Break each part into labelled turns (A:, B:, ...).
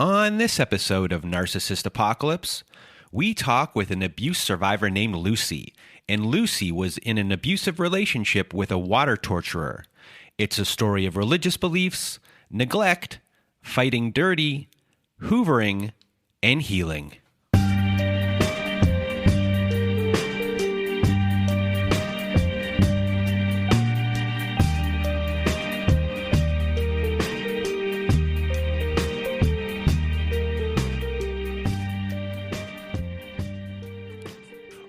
A: On this episode of Narcissist Apocalypse, we talk with an abuse survivor named Lucy, and Lucy was in an abusive relationship with a water torturer. It's a story of religious beliefs, neglect, fighting dirty, hoovering, and healing.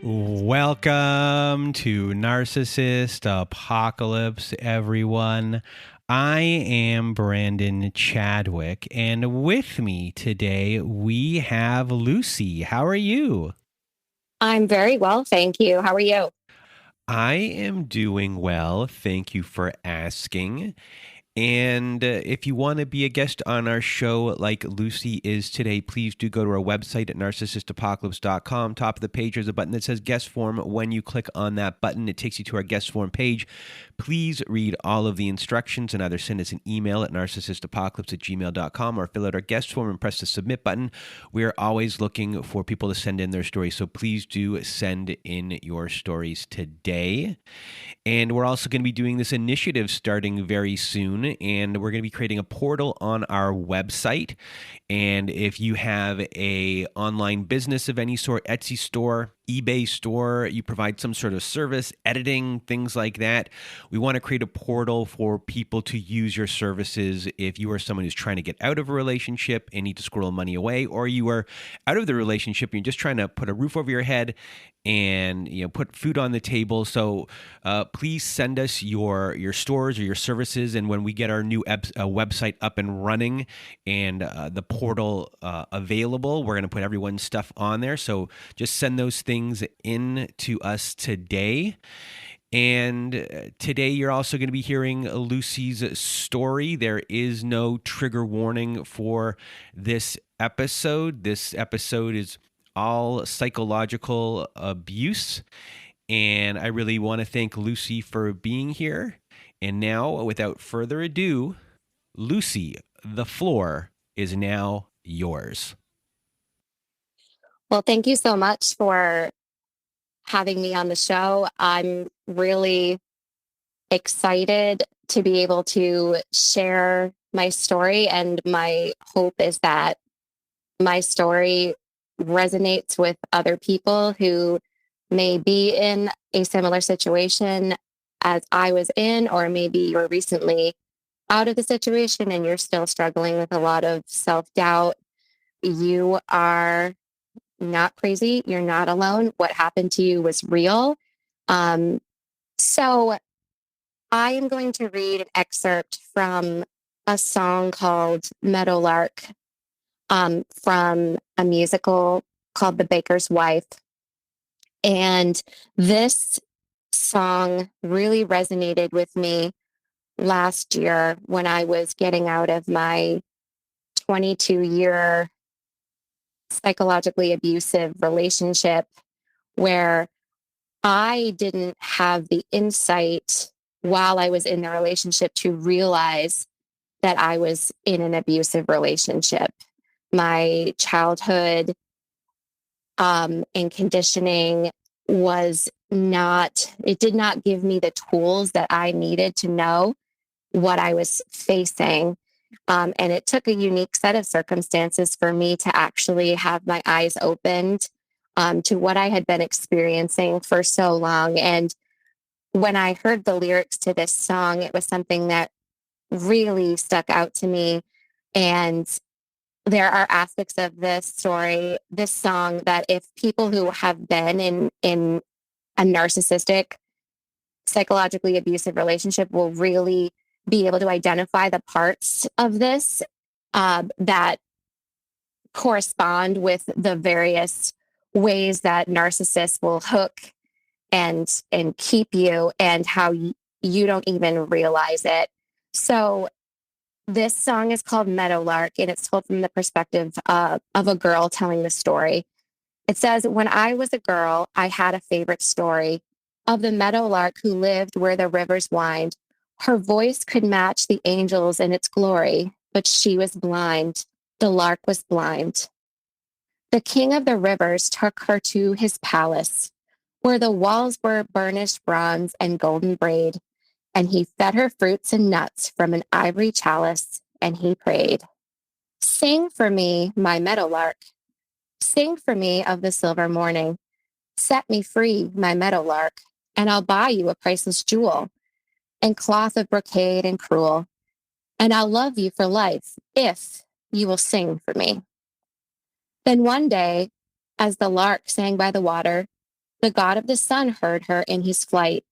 A: Welcome to Narcissist Apocalypse, everyone. I am Brandon Chadwick, and with me today we have Lucy. How are you?
B: I'm very well, thank you. How are you?
A: I am doing well. Thank you for asking. And if you want to be a guest on our show like Lucy is today, please do go to our website at narcissistapocalypse.com. Top of the page, there's a button that says guest form. When you click on that button, it takes you to our guest form page. Please read all of the instructions and either send us an email at narcissistapocalypse@gmail.com or fill out our guest form and press the submit button. We're always looking for people to send in their stories, so please do send in your stories today. And we're also going to be doing this initiative starting very soon, and we're going to be creating a portal on our website. And if you have a online business of any sort, Etsy store, eBay store, you provide some sort of service, editing, things like that, we want to create a portal for people to use your services if you are someone who's trying to get out of a relationship and need to squirrel money away, or you are out of the relationship and you're just trying to put a roof over your head and put food on the table. So please send us your stores or your services, and when we get our new website up and running and the portal available, we're going to put everyone's stuff on there. So just send those things in to us today. And today you're also going to be hearing Lucy's story. There is no trigger warning for this episode. This episode is all psychological abuse. And I really want to thank Lucy for being here. And now, without further ado, Lucy, the floor is now yours.
B: Well, thank you so much for having me on the show. I'm really excited to be able to share my story, and my hope is that my story resonates with other people who may be in a similar situation as I was in, or maybe you're recently out of the situation and you're still struggling with a lot of self-doubt. You are not crazy. You're not alone. What happened to you was real. So I am going to read an excerpt from a song called Meadowlark, from a musical called The Baker's Wife. And this song really resonated with me last year when I was getting out of my 22-year psychologically abusive relationship, where I didn't have the insight while I was in the relationship to realize that I was in an abusive relationship. My childhood and conditioning it did not give me the tools that I needed to know what I was facing. And it took a unique set of circumstances for me to actually have my eyes opened to what I had been experiencing for so long. And when I heard the lyrics to this song, it was something that really stuck out to me. And there are aspects of this song, that if people who have been in a narcissistic, psychologically abusive relationship will really be able to identify the parts of this that correspond with the various ways that narcissists will hook and keep you, and how you don't even realize it. So this song is called Meadowlark, and it's told from the perspective of a girl telling the story. It says, "When I was a girl, I had a favorite story of the meadowlark who lived where the rivers wind. Her voice could match the angels in its glory, but she was blind. The lark was blind. The king of the rivers took her to his palace, where the walls were burnished bronze and golden braid, and he fed her fruits and nuts from an ivory chalice, and he prayed, "Sing for me, my meadowlark. Sing for me of the silver morning. Set me free, my meadowlark, and I'll buy you a priceless jewel and cloth of brocade and crewel, and I'll love you for life if you will sing for me." Then one day, as the lark sang by the water, the god of the sun heard her in his flight,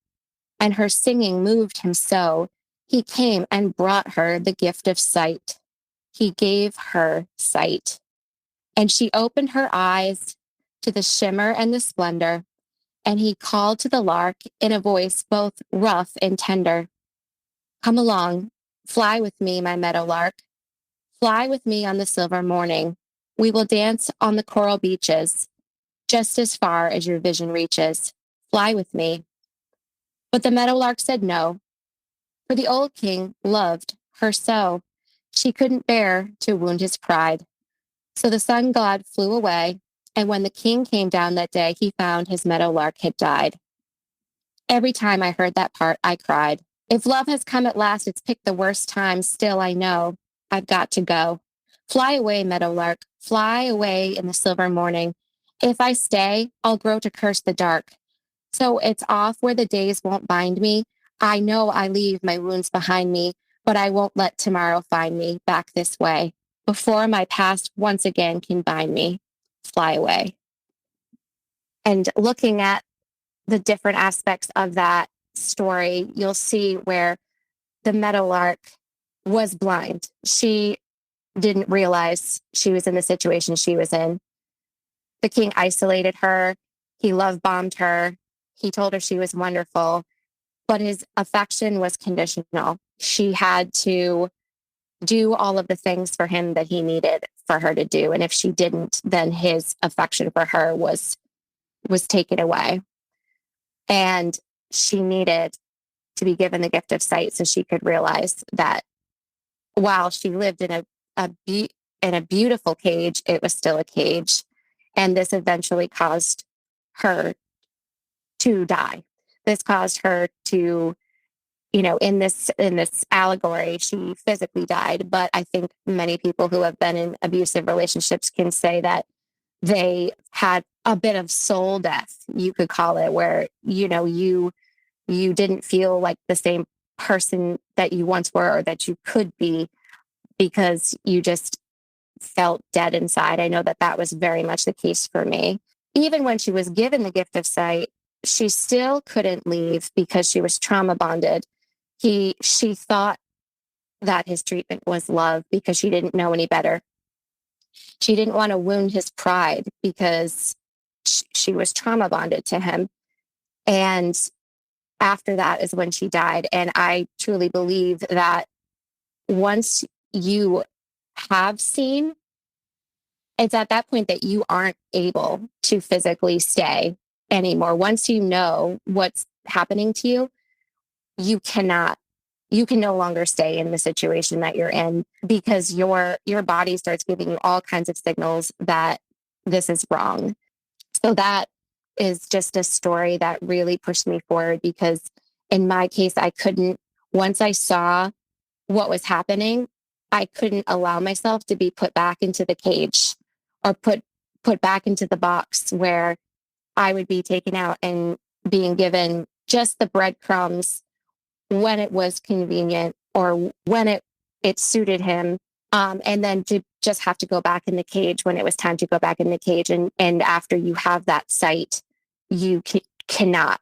B: and her singing moved him so. He came and brought her the gift of sight. He gave her sight, and she opened her eyes to the shimmer and the splendor, and he called to the lark in a voice both rough and tender, "Come along, fly with me, my meadowlark. Fly with me on the silver morning. We will dance on the coral beaches, just as far as your vision reaches. Fly with me." But the meadowlark said no, for the old king loved her so. She couldn't bear to wound his pride. So the sun god flew away, and when the king came down that day, he found his meadowlark had died. Every time I heard that part, I cried. If love has come at last, it's picked the worst time. Still, I know I've got to go. Fly away, meadowlark. Fly away in the silver morning. If I stay, I'll grow to curse the dark. So it's off where the days won't bind me. I know I leave my wounds behind me, but I won't let tomorrow find me back this way. Before my past once again can bind me, fly away. And looking at the different aspects of that story, you'll see where the meadowlark was blind. She didn't realize she was in the situation she was in. The king isolated her. He love bombed her. He told her she was wonderful, but his affection was conditional. She had to do all of the things for him that he needed for her to do. And if she didn't, then his affection for her was taken away. And she needed to be given the gift of sight so she could realize that while she lived in a beautiful cage, it was still a cage. And this eventually caused her to die. This caused her to, in this allegory, she physically died. But I think many people who have been in abusive relationships can say that they had a bit of soul death, you could call it, where, you didn't feel like the same person that you once were or that you could be because you just felt dead inside. I know that that was very much the case for me. Even when she was given the gift of sight, she still couldn't leave because she was trauma bonded. She thought that his treatment was love because she didn't know any better. She didn't want to wound his pride because she was trauma bonded to him. And after that is when she died. And I truly believe that once you have seen, it's at that point that you aren't able to physically stay anymore. Once you know what's happening to you, you can no longer stay in the situation that you're in because your body starts giving you all kinds of signals that this is wrong. So that is just a story that really pushed me forward because in my case, once I saw what was happening, I couldn't allow myself to be put back into the cage or put back into the box where I would be taken out and being given just the breadcrumbs when it was convenient or when it suited him. And then to just have to go back in the cage when it was time to go back in the cage. And after you have that sight, you cannot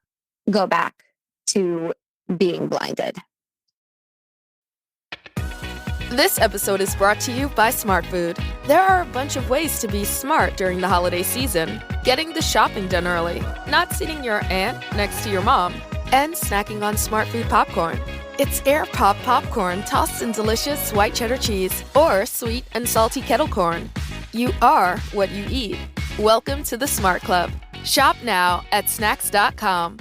B: go back to being blinded.
C: This episode is brought to you by Smart Food. There are a bunch of ways to be smart during the holiday season. Getting the shopping done early, not sitting your aunt next to your mom, and snacking on Smart Food popcorn. It's air pop popcorn tossed in delicious white cheddar cheese or sweet and salty kettle corn. You are what you eat. Welcome to the Smart Club. Shop now at snacks.com.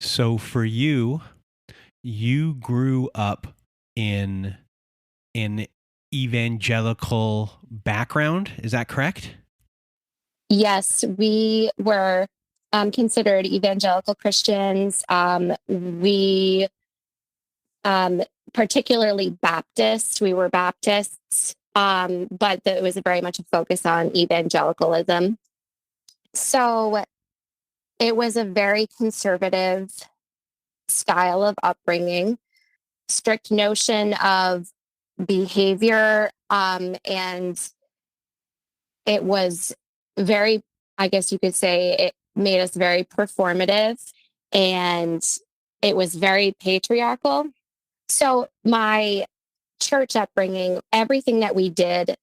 A: So for you, you grew up in an evangelical background. Is that correct?
B: Yes, we were considered evangelical Christians. We particularly Baptist. We were Baptists, but it was very much a focus on evangelicalism. So it was a very conservative style of upbringing, strict notion of behavior, and it was very, I guess you could say, it made us very performative, and it was very patriarchal. So my church upbringing, everything that we did,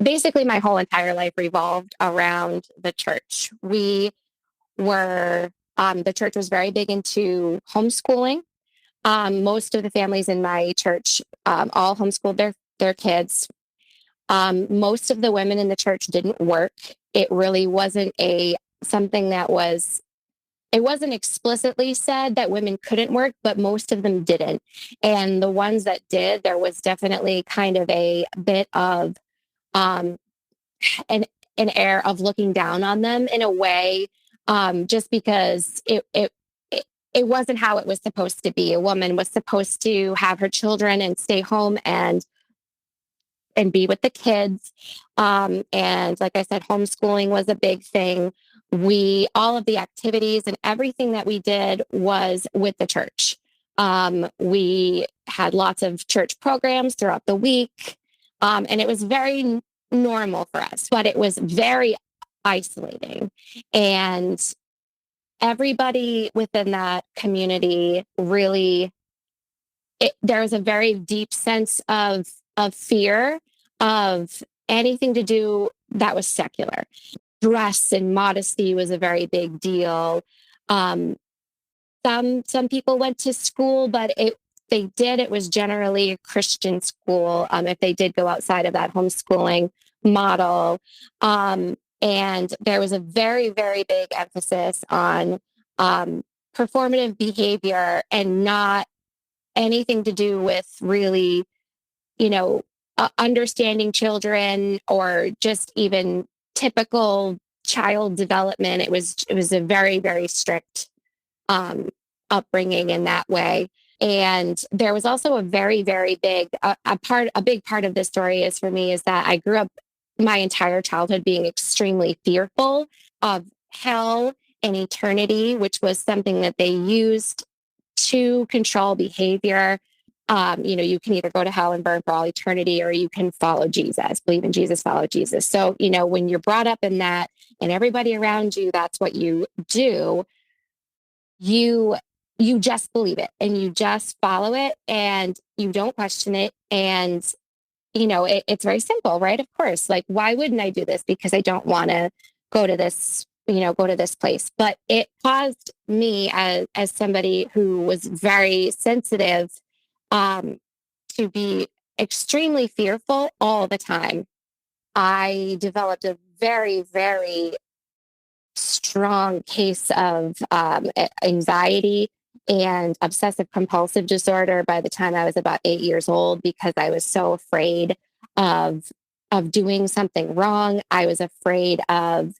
B: basically my whole entire life revolved around the church. We were, the church was very big into homeschooling. Most of the families in my church all homeschooled their kids. Most of the women in the church didn't work. It really wasn't something that was, it wasn't explicitly said that women couldn't work, but most of them didn't. And the ones that did, there was definitely kind of a bit of um, an air of looking down on them in a way, just because it wasn't how it was supposed to be. A woman was supposed to have her children and stay home and be with the kids. And like I said, homeschooling was a big thing. All of the activities and everything that we did was with the church. We had lots of church programs throughout the week. And it was very normal for us, but it was very isolating. And everybody within that community really, there was a very deep sense of fear of anything to do that was secular. Dress and modesty was a very big deal. Some people went to school, but it was generally a Christian school. If they did go outside of that homeschooling model, and there was a very, very big emphasis on performative behavior and not anything to do with really, understanding children or just even typical child development. It was a very, very strict upbringing in that way. And there was also a very, very big a big part of this story is for me is that I grew up my entire childhood being extremely fearful of hell and eternity, which was something that they used to control behavior. You can either go to hell and burn for all eternity, or you can follow Jesus, believe in Jesus, follow Jesus. So, when you're brought up in that and everybody around you, that's what you do, you just believe it and you just follow it and you don't question it. And, it's very simple, right? Of course, like, why wouldn't I do this? Because I don't want to go to this, go to this place. But it caused me as somebody who was very sensitive, to be extremely fearful all the time. I developed a very, very strong case of anxiety and obsessive compulsive disorder by the time I was about 8 years old, because I was so afraid of doing something wrong. I was afraid of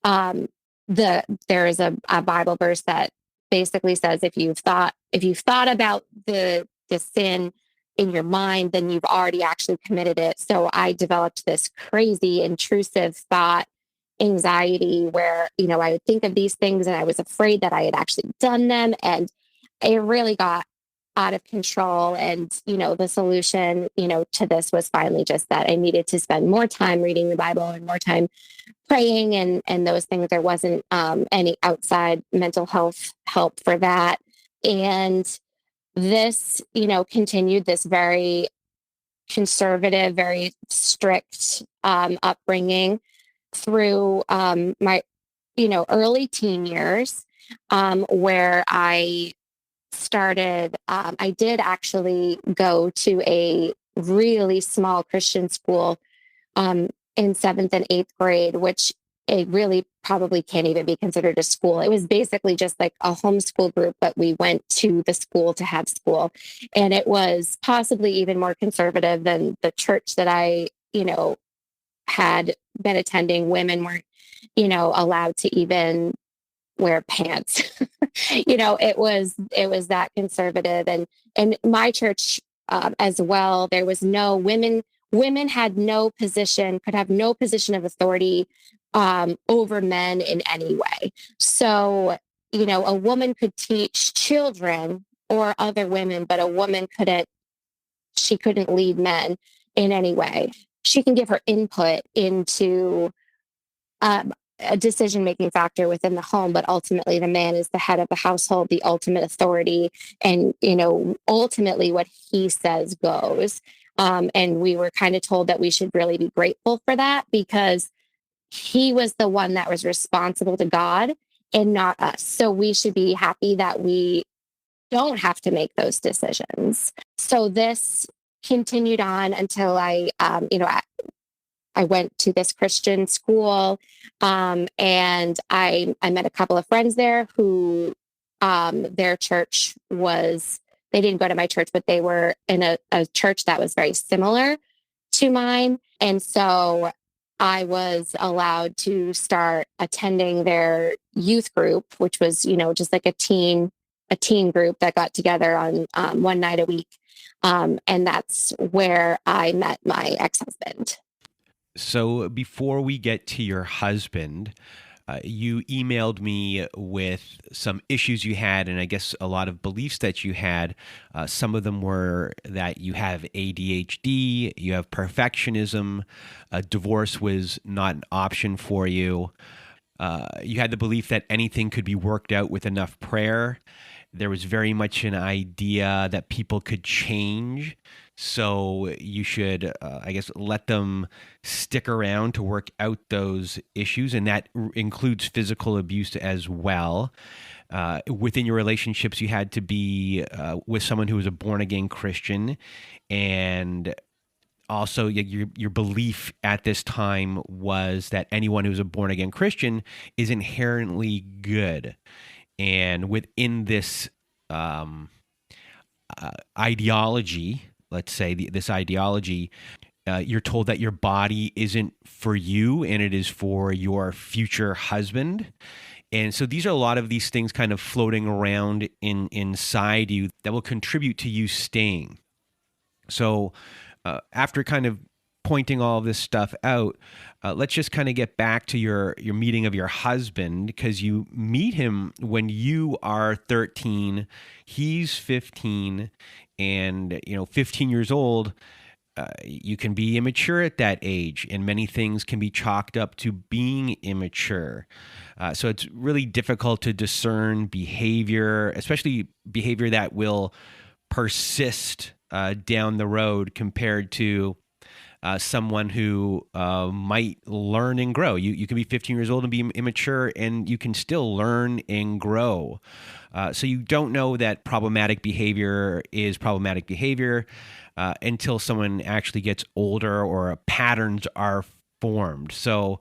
B: there is a Bible verse that basically says if you've thought about the sin in your mind, then you've already actually committed it. So I developed this crazy intrusive thought anxiety where, I would think of these things and I was afraid that I had actually done them. And it really got out of control. And, the solution, to this was finally just that I needed to spend more time reading the Bible and more time praying and those things. There wasn't any outside mental health help for that. And this, continued this very conservative, very strict upbringing through my, early teen years, where I started, I did actually go to a really small Christian school in 7th and 8th grade, which it really probably can't even be considered a school. It was basically just like a homeschool group, but we went to the school to have school. And it was possibly even more conservative than the church that I, had been attending. Women weren't, allowed to even wear pants. It was that conservative. And my church, as well, there was no women. Women had no position, could have no position of authority over men in any way. So, a woman could teach children or other women, but a woman couldn't. She couldn't lead men in any way. She can give her input into um, a decision making factor within the home, but ultimately the man is the head of the household, the ultimate authority, and ultimately what he says goes. And we were kind of told that we should really be grateful for that, because he was the one that was responsible to God and not us. So we should be happy that we don't have to make those decisions. So this continued on until I went to this Christian school, and I met a couple of friends there who their church was, they didn't go to my church, but they were in a church that was very similar to mine. And so I was allowed to start attending their youth group, which was, just like a teen group that got together on one night a week. And that's where I met my ex-husband.
A: So before we get to your husband, you emailed me with some issues you had, and I guess a lot of beliefs that you had. Some of them were that you have ADHD, you have perfectionism, divorce was not an option for you. You had the belief that anything could be worked out with enough prayer. There was very much an idea that people could change. So you should, I guess, let them stick around to work out those issues. And that includes physical abuse as well. Within your relationships, you had to be with someone who was a born again Christian. And also, your belief at this time was that anyone who's a born again Christian is inherently good. And within this ideology, let's say this ideology, you're told that your body isn't for you and it is for your future husband. And so these are a lot of these things kind of floating around inside you that will contribute to you staying. So after kind of pointing all of this stuff out, let's just kind of get back to your meeting of your husband, because you meet him when you are 13, he's 15, and 15 years old. You can be immature at that age, and many things can be chalked up to being immature. So it's really difficult to discern behavior, especially behavior that will persist down the road, compared to someone who might learn and grow. You can be 15 years old and be immature, and you can still learn and grow. So you don't know that problematic behavior is problematic behavior until someone actually gets older or patterns are formed. So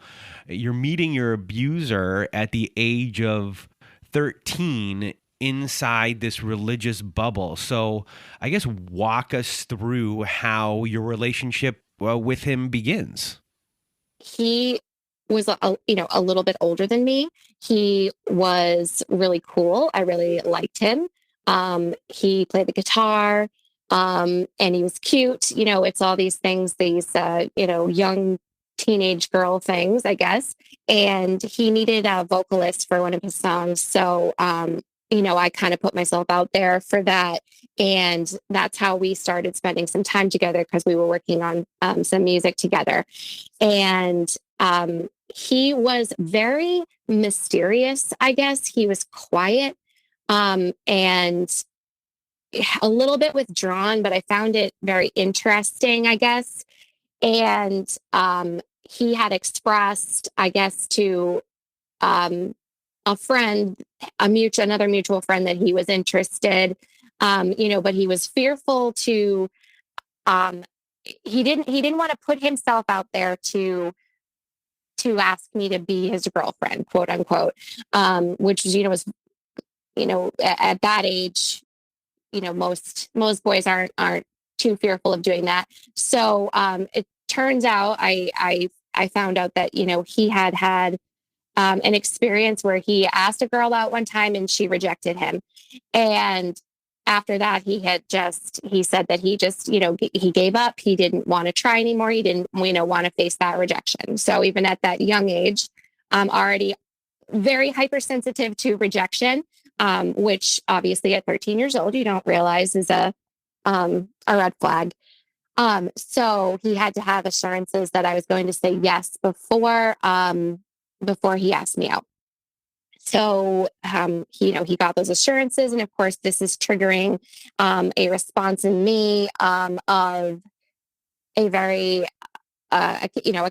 A: you're meeting your abuser at the age of 13 inside this religious bubble. So I guess walk us through how your relationship with him begins.
B: He was a little bit older than me. He was really cool. I really liked him. He played the guitar, and he was cute. It's all these things, these young teenage girl things, I guess. And he needed a vocalist for one of his songs. So I kind of put myself out there for that. And that's how we started spending some time together, because we were working on some music together. And he was very mysterious, I guess. He was quiet and a little bit withdrawn, but I found it very interesting, I guess. And he had expressed, I guess, to a friend, another mutual friend, that he was interested, but he was fearful to, he didn't want to put himself out there to to ask me to be his girlfriend, quote unquote, which was, at that age, most boys aren't too fearful of doing that. So it turns out I found out that, he had an experience where he asked a girl out one time and she rejected him. And after that, he said that he gave up. He didn't want to try anymore. He didn't, want to face that rejection. So even at that young age, I'm already very hypersensitive to rejection, which obviously at 13 years old, you don't realize is a red flag. So he had to have assurances that I was going to say yes before he asked me out. So, he got those assurances. And of course, this is triggering a response in me of a very, a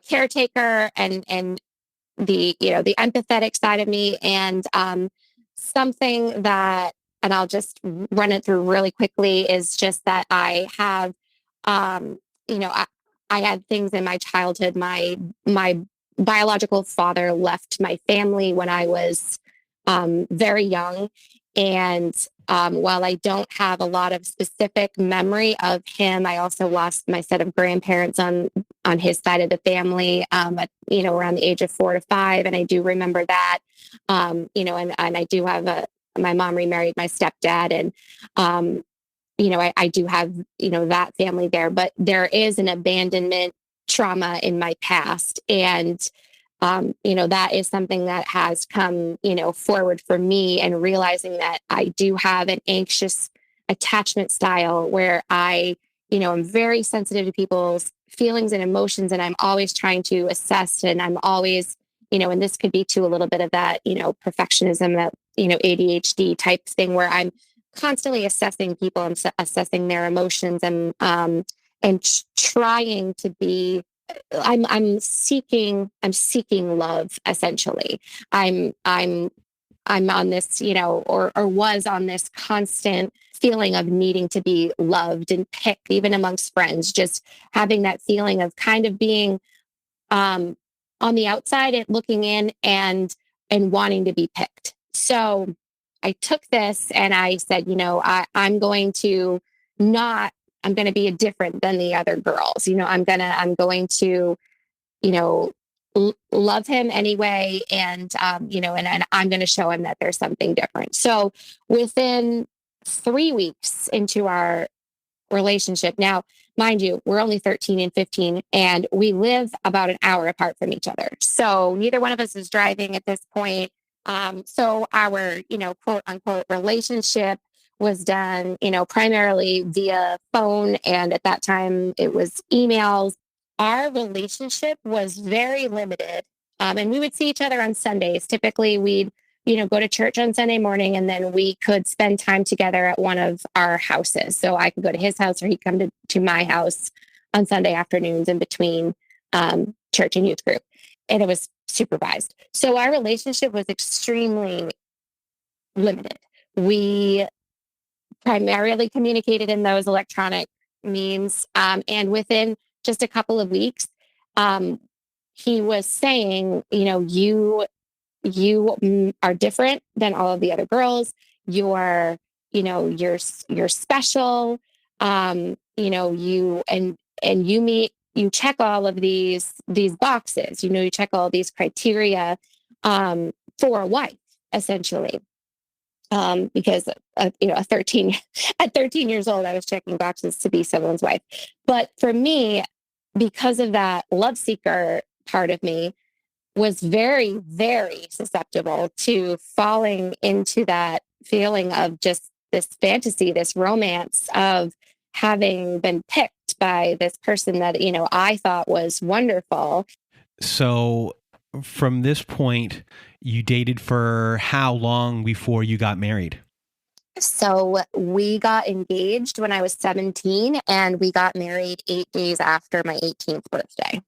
B: caretaker and the empathetic side of me. And something that, and I'll just run it through really quickly, is just that I have, I had things in my childhood. My biological father left my family when I was very young. And while I don't have a lot of specific memory of him, I also lost my set of grandparents on his side of the family, around the age of 4 to 5. And I do remember that, and I do have my mom remarried my stepdad, and I do have, that family there, but there is an abandonment trauma in my past. And, that is something that has come, forward for me, and realizing that I do have an anxious attachment style where I, I'm very sensitive to people's feelings and emotions. And I'm always trying to assess, and I'm always, and this could be too a little bit of that, perfectionism, that, ADHD type thing, where I'm constantly assessing people and assessing their emotions, and trying to be, I'm seeking love, essentially. I'm on this, or was on this constant feeling of needing to be loved and picked, even amongst friends, just having that feeling of kind of being on the outside and looking in and wanting to be picked. So I took this and I said, I'm going to be different than the other girls. I'm going to, love him anyway. And, and I'm going to show him that there's something different. So within 3 weeks into our relationship, now, mind you, we're only 13 and 15, and we live about an hour apart from each other. So neither one of us is driving at this point. So our, quote unquote relationship was done, primarily via phone. And at that time it was emails. Our relationship was very limited. And we would see each other on Sundays. Typically we'd, go to church on Sunday morning, and then we could spend time together at one of our houses. So I could go to his house, or he'd come to my house on Sunday afternoons in between church and youth group. And it was supervised. So our relationship was extremely limited. We primarily communicated in those electronic means. And within just a couple of weeks, he was saying, you are different than all of the other girls. You're special. You check all of these boxes, you check all these criteria, for a wife, essentially. Because at 13 years old, I was checking boxes to be someone's wife. But for me, because of that love seeker part of me, was very, very susceptible to falling into that feeling of just this fantasy, this romance of having been picked by this person that, I thought was wonderful.
A: So from this point, you dated for how long before you got married?
B: So we got engaged when I was 17, and we got married 8 days after my 18th birthday.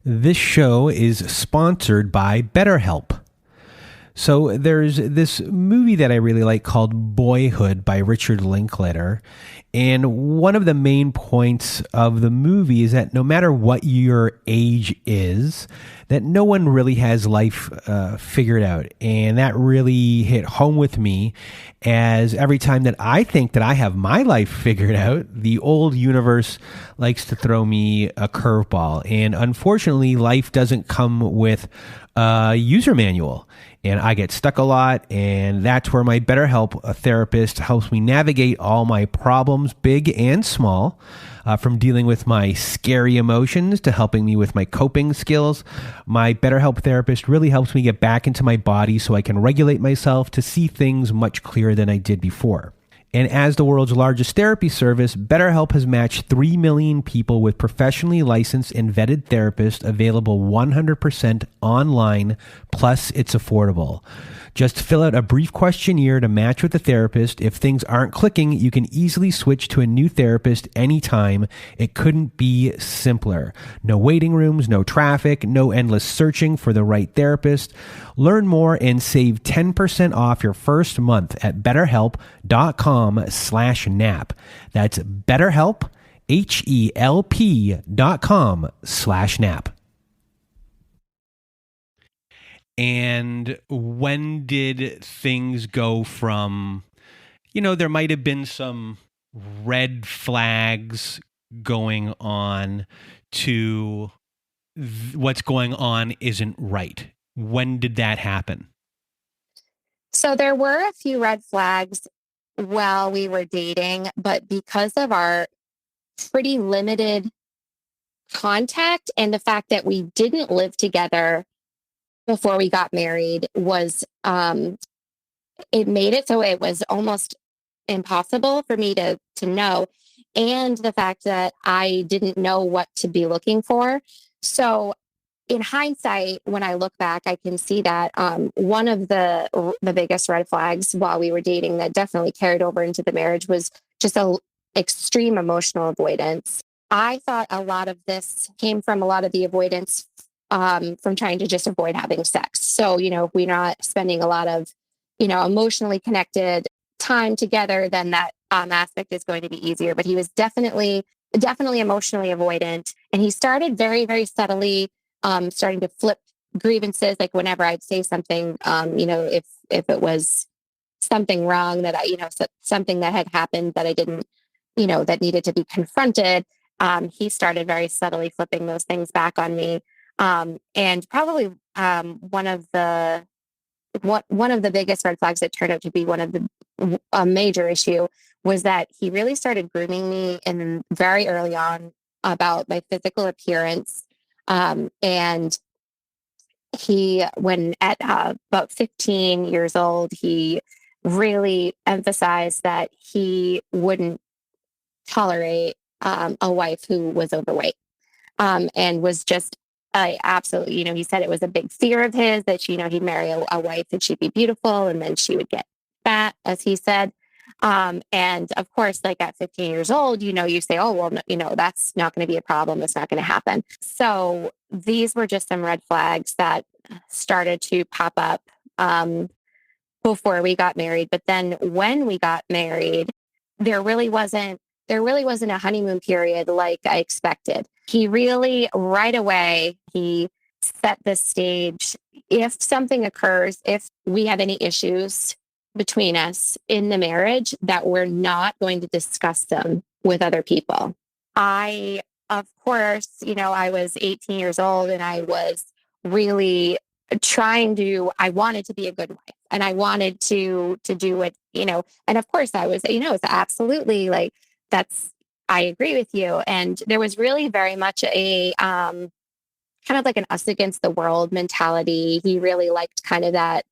A: This show is sponsored by BetterHelp. So there's this movie that I really like called Boyhood by Richard Linklater. And one of the main points of the movie is that no matter what your age is, that no one really has life figured out. And that really hit home with me, as every time that I think that I have my life figured out, the old universe likes to throw me a curveball. And unfortunately, life doesn't come with a user manual. And I get stuck a lot, and that's where my BetterHelp therapist helps me navigate all my problems, big and small, from dealing with my scary emotions to helping me with my coping skills. My BetterHelp therapist really helps me get back into my body so I can regulate myself to see things much clearer than I did before. And as the world's largest therapy service, BetterHelp has matched 3 million people with professionally licensed and vetted therapists available 100% online, plus it's affordable. Just fill out a brief questionnaire to match with the therapist. If things aren't clicking, you can easily switch to a new therapist anytime. It couldn't be simpler. No waiting rooms, no traffic, no endless searching for the right therapist. Learn more and save 10% off your first month at betterhelp.com/nap. That's BetterHelp, HELP.com/nap. And when did things go from, there might have been some red flags going on to what's going on isn't right? When did that happen?
B: So there were a few red flags while we were dating, but because of our pretty limited contact and the fact that we didn't live together before we got married was it made it so it was almost impossible for me to know, and the fact that I didn't know what to be looking for. So in hindsight, when I look back, I can see that one of the biggest red flags while we were dating that definitely carried over into the marriage was just a extreme emotional avoidance. I thought a lot of this came from a lot of the avoidance from trying to just avoid having sex. So, if we're not spending a lot of, emotionally connected time together, then that aspect is going to be easier. But he was definitely emotionally avoidant. And he started very, very subtly starting to flip grievances. Like whenever I'd say something, if it was something wrong that something that had happened that I didn't, that needed to be confronted, he started very subtly flipping those things back on me. And probably one of the biggest red flags that turned out to be a major issue was that he really started grooming me in very early on about my physical appearance. And when at about 15 years old, he really emphasized that he wouldn't tolerate a wife who was overweight, and was just absolutely, he said it was a big fear of his that, he'd marry a wife and she'd be beautiful and then she would get fat, as he said. And of course, like at 15 years old, you say, oh, well, that's not going to be a problem. It's not going to happen. So these were just some red flags that started to pop up before we got married. But then when we got married, there really wasn't a honeymoon period like I expected. He really, right away, he set the stage. If something occurs, if we have any issues between us in the marriage, that we're not going to discuss them with other people. Of course, I was 18 years old and I was really I wanted to be a good wife and I wanted to do it, and of course I was, it's absolutely like, I agree with you. And there was really very much a kind of like an us against the world mentality. He really liked kind of that,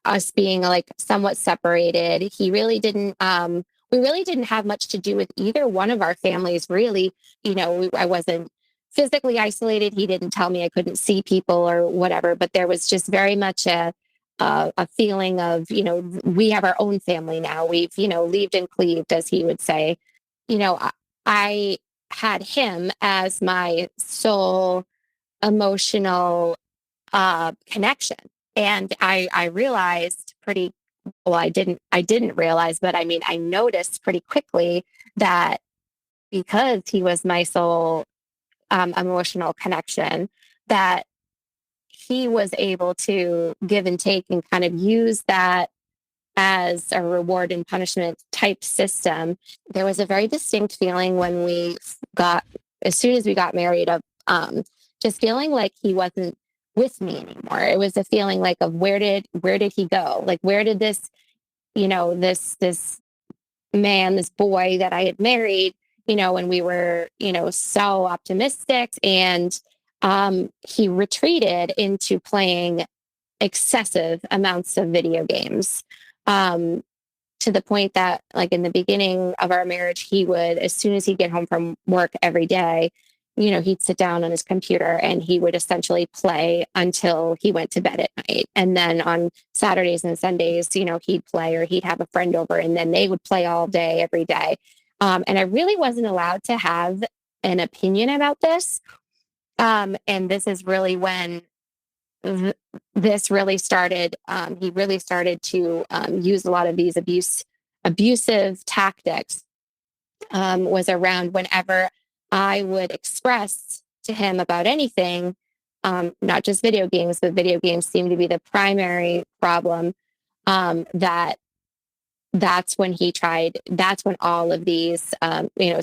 B: us being like somewhat separated. We really didn't have much to do with either one of our families, really. I wasn't physically isolated. He didn't tell me I couldn't see people or whatever, but there was just very much a feeling of, we have our own family now. We've, leaved and cleaved, as he would say. I had him as my sole emotional connection. And I realized pretty well, I didn't realize, but I mean, I noticed pretty quickly that because he was my sole emotional connection, that he was able to give and take and kind of use that as a reward and punishment type system. There was a very distinct feeling when as soon as we got married, of just feeling like he wasn't with me anymore. It was a feeling like of where did he go? Like, where did this, this man, this boy that I had married, when we were, so optimistic, and he retreated into playing excessive amounts of video games, um, to the point that, like, in the beginning of our marriage, he would, as soon as he'd get home from work every day, he'd sit down on his computer and he would essentially play until he went to bed at night. And then on Saturdays and Sundays, he'd play, or he'd have a friend over, and then they would play all day, every day. And I really wasn't allowed to have an opinion about this. And this is really when this really started. He really started to use a lot of these abusive tactics. Was around whenever I would express to him about anything, not just video games, but video games seemed to be the primary problem. That's when that's when all of these,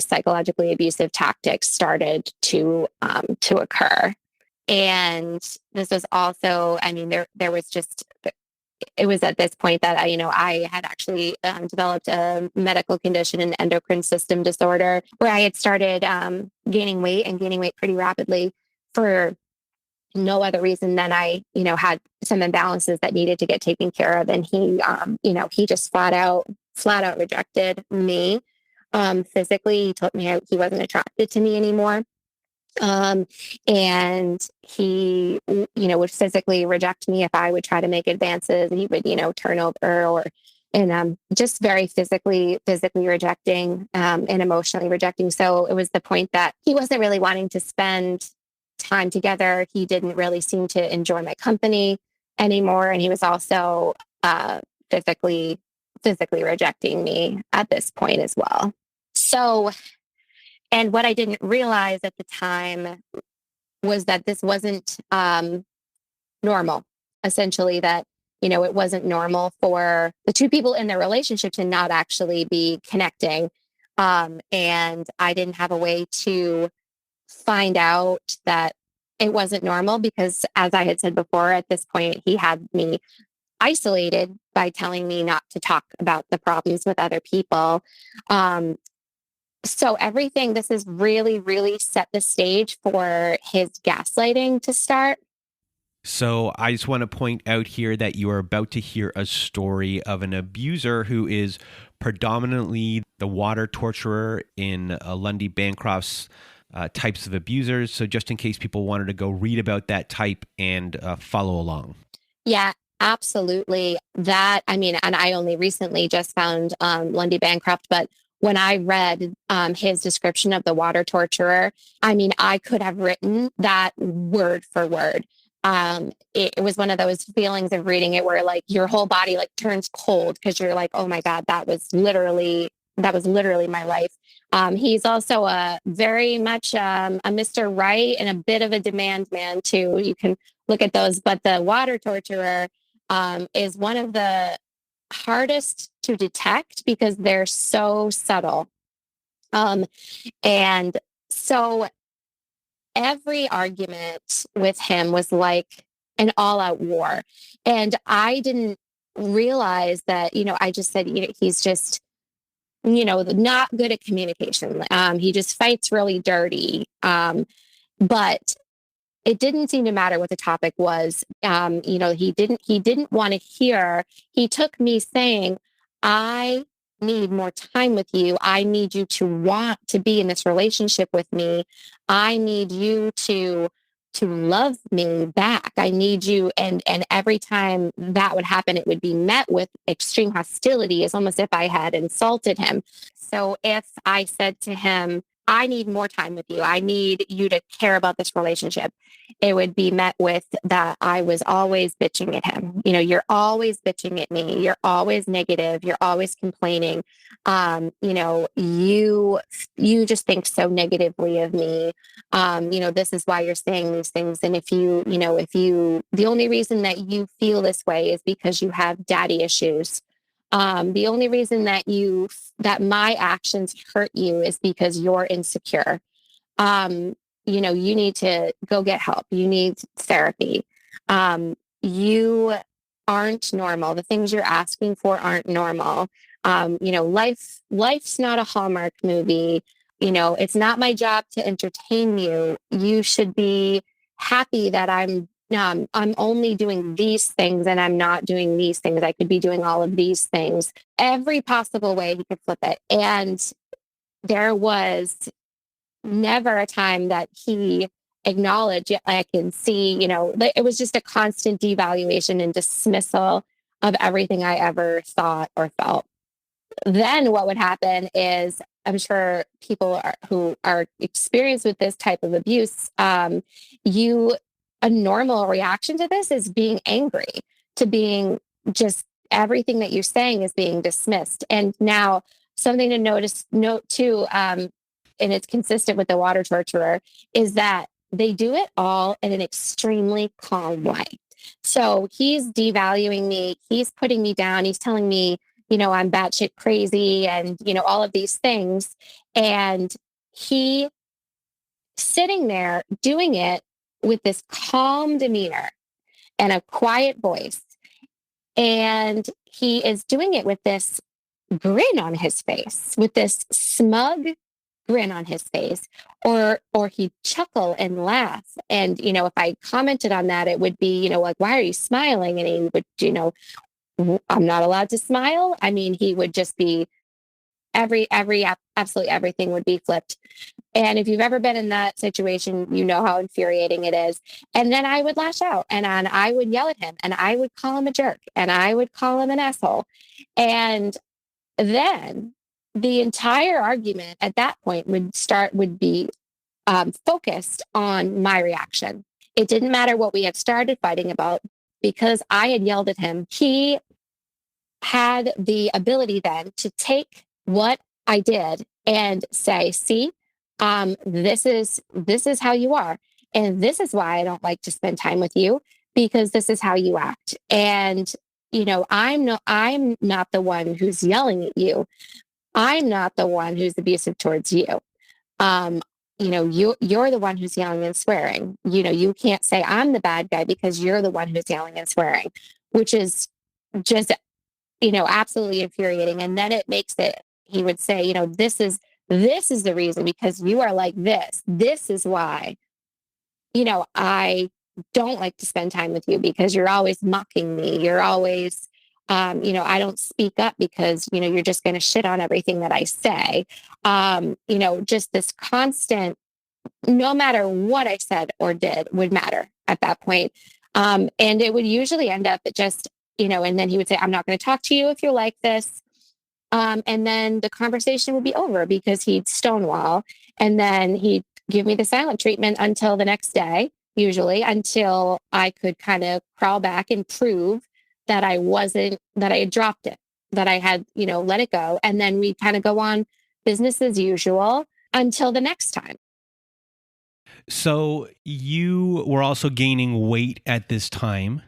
B: psychologically abusive tactics started to occur. And this was also, I mean, there was just, it was at this point that I had actually developed a medical condition, an endocrine system disorder, where I had started gaining weight pretty rapidly for no other reason than I, had some imbalances that needed to get taken care of. And he just flat out rejected me physically. He told me he wasn't attracted to me anymore. And he, would physically reject me if I would try to make advances. He would, turn over, and just very physically rejecting, and emotionally rejecting. So it was the point that he wasn't really wanting to spend time together. He didn't really seem to enjoy my company anymore. And he was also, physically rejecting me at this point as well. So, and what I didn't realize at the time was that this wasn't normal. Essentially, that, it wasn't normal for the two people in their relationship to not actually be connecting. And I didn't have a way to find out that it wasn't normal because, as I had said before, at this point, he had me isolated by telling me not to talk about the problems with other people. So this has really, really set the stage for his gaslighting to start.
A: So I just want to point out here that you are about to hear a story of an abuser who is predominantly the water torturer in Lundy Bancroft's types of abusers. So just in case people wanted to go read about that type and follow along.
B: Yeah, absolutely. And I only recently just found Lundy Bancroft, but when I read his description of the water torturer, I could have written that word for word. It was one of those feelings of reading it where, like, your whole body like turns cold because you're like, oh my God, that was literally my life. He's also a very much a Mr. Right and a bit of a demand man too. You can look at those, but the water torturer is one of the hardest to detect because they're so subtle. And so every argument with him was like an all-out war. And I didn't realize that, I just said, he's just, not good at communication. He just fights really dirty. But it didn't seem to matter what the topic was. He didn't want to hear. He took me saying, I need more time with you. I need you to want to be in this relationship with me. I need you to love me back. I need you. And every time that would happen, it would be met with extreme hostility. It's almost if I had insulted him. So if I said to him, I need more time with you. I need you to care about this relationship. It would be met with that I was always bitching at him. You're always bitching at me. You're always negative. You're always complaining. You just think so negatively of me. This is why you're saying these things. And the only reason that you feel this way is because you have daddy issues. The only reason that my actions hurt you is because you're insecure. You need to go get help. You need therapy. You aren't normal. The things you're asking for aren't normal. Life's not a Hallmark movie. It's not my job to entertain you. You should be happy that I'm only doing these things and I'm not doing these things. I could be doing all of these things. Every possible way he could flip it. And there was never a time that he acknowledged, I can see, it was just a constant devaluation and dismissal of everything I ever thought or felt. Then what would happen is, I'm sure who are experienced with this type of abuse, a normal reaction to this is being angry, to being just everything that you're saying is being dismissed. And now something to note too, and it's consistent with the water torturer, is that they do it all in an extremely calm way. So he's devaluing me. He's putting me down. He's telling me, I'm batshit crazy and, all of these things. And he sitting there doing it with this calm demeanor and a quiet voice. And he is doing it with this grin on his face, with this smug grin on his face, or he'd chuckle and laugh. And, if I commented on that, it would be, like, why are you smiling? And he would, I'm not allowed to smile. I mean, he would just be absolutely everything would be flipped. And if you've ever been in that situation, you know how infuriating it is. And then I would lash out and I would yell at him and I would call him a jerk and I would call him an asshole. And then the entire argument at that point would be focused on my reaction. It didn't matter what we had started fighting about because I had yelled at him. He had the ability then to take what I did and say, see, this is how you are. And this is why I don't like to spend time with you, because this is how you act. And, I'm not the one who's yelling at you. I'm not the one who's abusive towards you. You're the one who's yelling and swearing. You can't say I'm the bad guy because you're the one who's yelling and swearing, which is just, absolutely infuriating. And then it makes it, he would say, this is the reason, because you are like this. This is why, I don't like to spend time with you because you're always mocking me. You're always, I don't speak up because, you're just going to shit on everything that I say. Just this constant, no matter what I said or did would matter at that point. And it would usually end up at just, and then he would say, I'm not going to talk to you if you're like this. And then the conversation would be over because he'd stonewall and then he'd give me the silent treatment until the next day, usually until I could kind of crawl back and prove that I had dropped it, that I had, let it go. And then we kind of go on business as usual until the next time.
A: So you were also gaining weight at this time,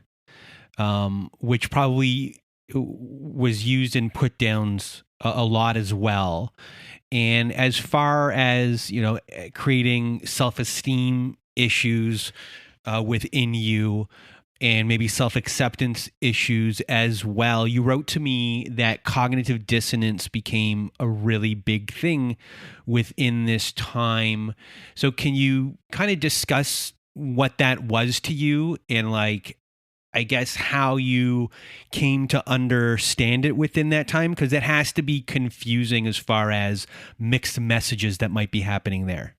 A: which probably was used in put downs a lot as well. And as far as, creating self-esteem issues within you and maybe self-acceptance issues as well, you wrote to me that cognitive dissonance became a really big thing within this time. So can you kind of discuss what that was to you and I guess how you came to understand it within that time? Because it has to be confusing as far as mixed messages that might be happening there.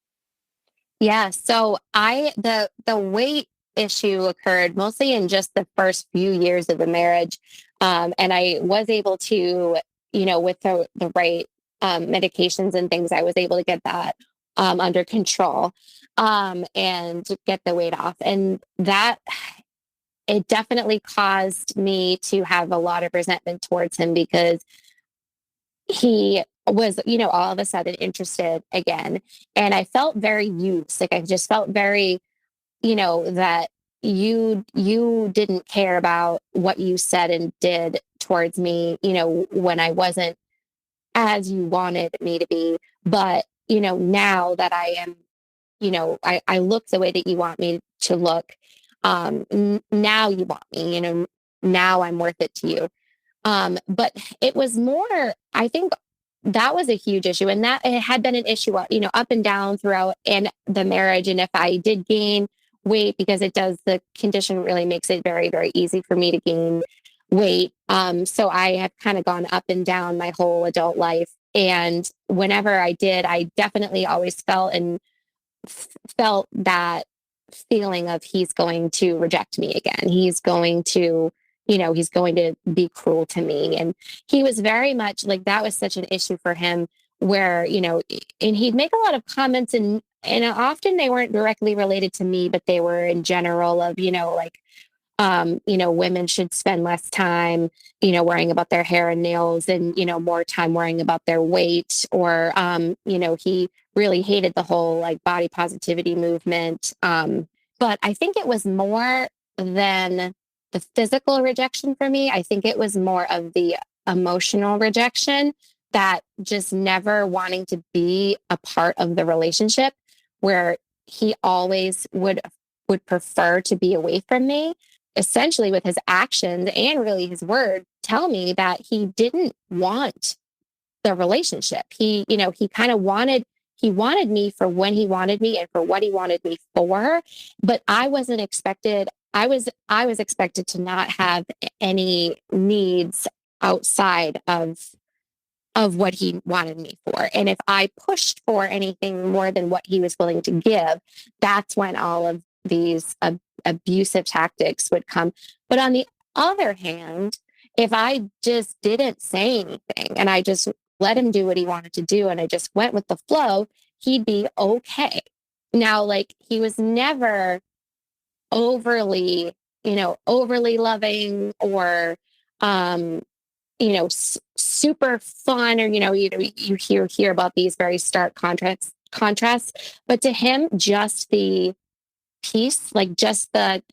B: Yeah. So the weight issue occurred mostly in just the first few years of the marriage. And I was able to, with the right medications and things, I was able to get that under control, and get the weight off. And that it definitely caused me to have a lot of resentment towards him because he was, all of a sudden interested again. And I felt very used. Like I just felt very, that you didn't care about what you said and did towards me, when I wasn't as you wanted me to be. But, now that I am, I look the way that you want me to look. Now you want me, now I'm worth it to you. But it was more, I think that was a huge issue. And that it had been an issue, up and down throughout and the marriage. And if I did gain weight, because the condition really makes it very, very easy for me to gain weight. So I have kind of gone up and down my whole adult life. And whenever I did, I definitely always felt that feeling of he's going to reject me again. He's going to, he's going to be cruel to me. And he was very much like, that was such an issue for him where, and he'd make a lot of comments and often they weren't directly related to me, but they were in general of, like, women should spend less time, worrying about their hair and nails and, more time worrying about their weight. Or, he really hated the whole like body positivity movement. But I think it was more than the physical rejection for me. I think it was more of the emotional rejection, that just never wanting to be a part of the relationship, where he always would prefer to be away from me, essentially with his actions and really his word tell me that he didn't want the relationship. He kind of he wanted me for when he wanted me and for what he wanted me for, but I wasn't expected. I was expected to not have any needs outside of what he wanted me for. And if I pushed for anything more than what he was willing to give, that's when all of these abusive tactics would come. But on the other hand, if I just didn't say anything and I just let him do what he wanted to do and I just went with the flow, he'd be okay. Now, like, he was never overly loving or, super fun, or, you hear about these very stark contrasts, but to him, just the peace, like just the,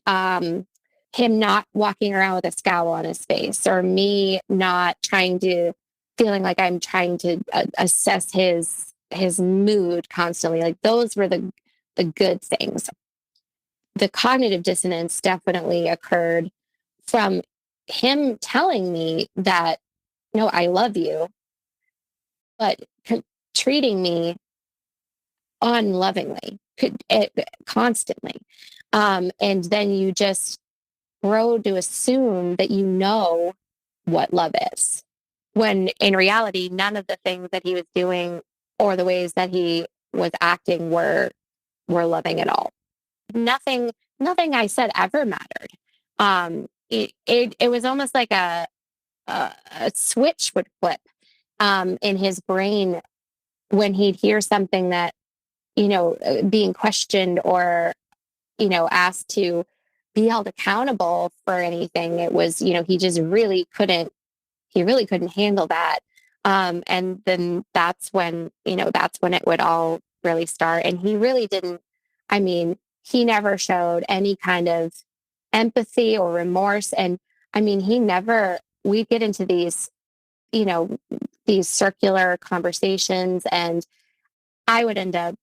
B: him not walking around with a scowl on his face, or me not feeling like I'm trying to assess his mood constantly. Like, those were the good things. The cognitive dissonance definitely occurred from him telling me that, no, I love you, but treating me unlovingly, constantly. And then you just grow to assume that you know what love is, when in reality, none of the things that he was doing or the ways that he was acting were loving at all. Nothing I said ever mattered. It was almost like a switch would flip in his brain when he'd hear something that, being questioned or, asked to be held accountable for anything. It was, he just really couldn't handle that. And then that's when it would all really start. And he really didn't, he never showed any kind of empathy or remorse. And we'd get into these, these circular conversations, and I would end up,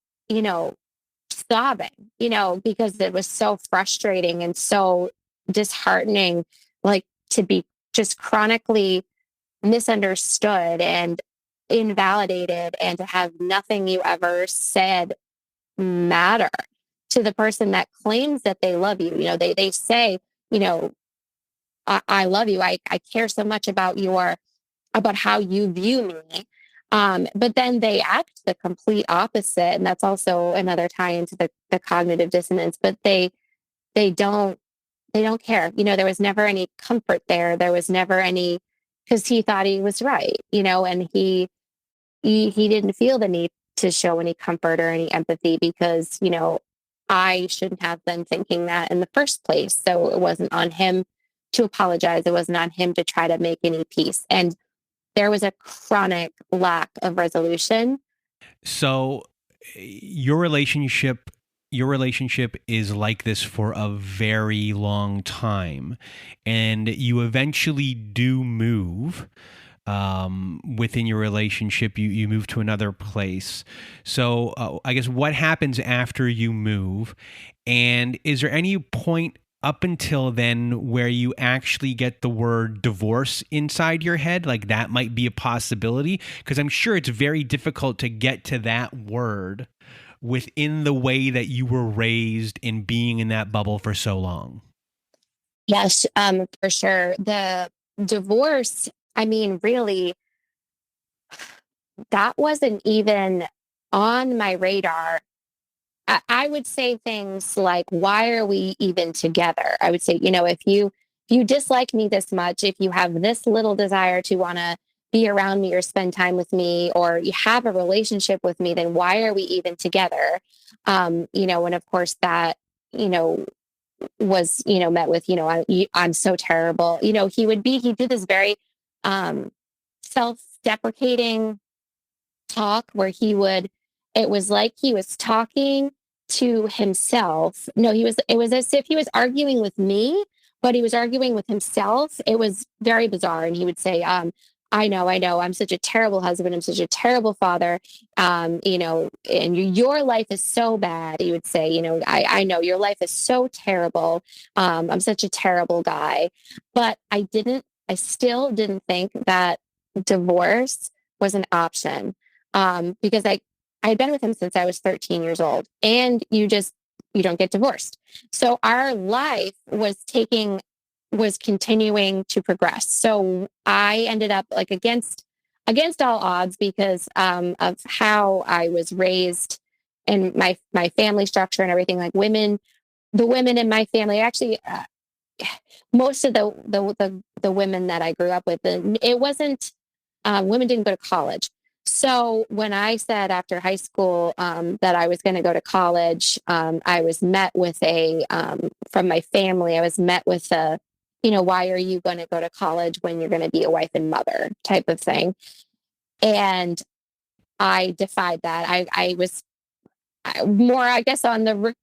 B: sobbing, because it was so frustrating and so disheartening, like, to be just chronically misunderstood and invalidated, and to have nothing you ever said matter to the person that claims that they love you. They say, I love you. I care so much about how you view me. But then they act the complete opposite. And that's also another tie into the cognitive dissonance, but they don't care. There was never any comfort there. There was never any, because he thought he was right, and he didn't feel the need to show any comfort or any empathy because, I shouldn't have been thinking that in the first place. So it wasn't on him to apologize. It wasn't on him to try to make any peace. And there was a chronic lack of resolution.
A: So your relationship is like this for a very long time, and you eventually do move within your relationship. You move to another place. So I guess what happens after you move, and is there any point up until then where you actually get the word divorce inside your head? Like that might be a possibility, because I'm sure it's very difficult to get to that word within the way that you were raised in being in that bubble for so long.
B: Yes, for sure. The divorce, I mean, really, that wasn't even on my radar. I would say things like, why are we even together? I would say, if you dislike me this much, if you have this little desire to want to be around me or spend time with me, or you have a relationship with me, then why are we even together? And of course that, was, met with, I'm so terrible. He did this very self-deprecating talk where it was like he was talking to himself. No, it was as if he was arguing with me, but he was arguing with himself. It was very bizarre. And he would say, I know, I'm such a terrible husband. I'm such a terrible father. And your life is so bad. He would say, I know your life is so terrible. I'm such a terrible guy. But I still didn't think that divorce was was an option, because I had been with him since I was 13 years old, and you don't get divorced. So our life was continuing to progress. So I ended up like against all odds because of how I was raised and my family structure and everything. Like the women in my family actually. Most of the women that I grew up with, it wasn't women didn't go to college. So when I said after high school that I was going to go to college, I was met with from my family. I was met with why are you going to go to college when you're going to be a wife and mother type of thing. And I defied that. I was more, I guess, on the,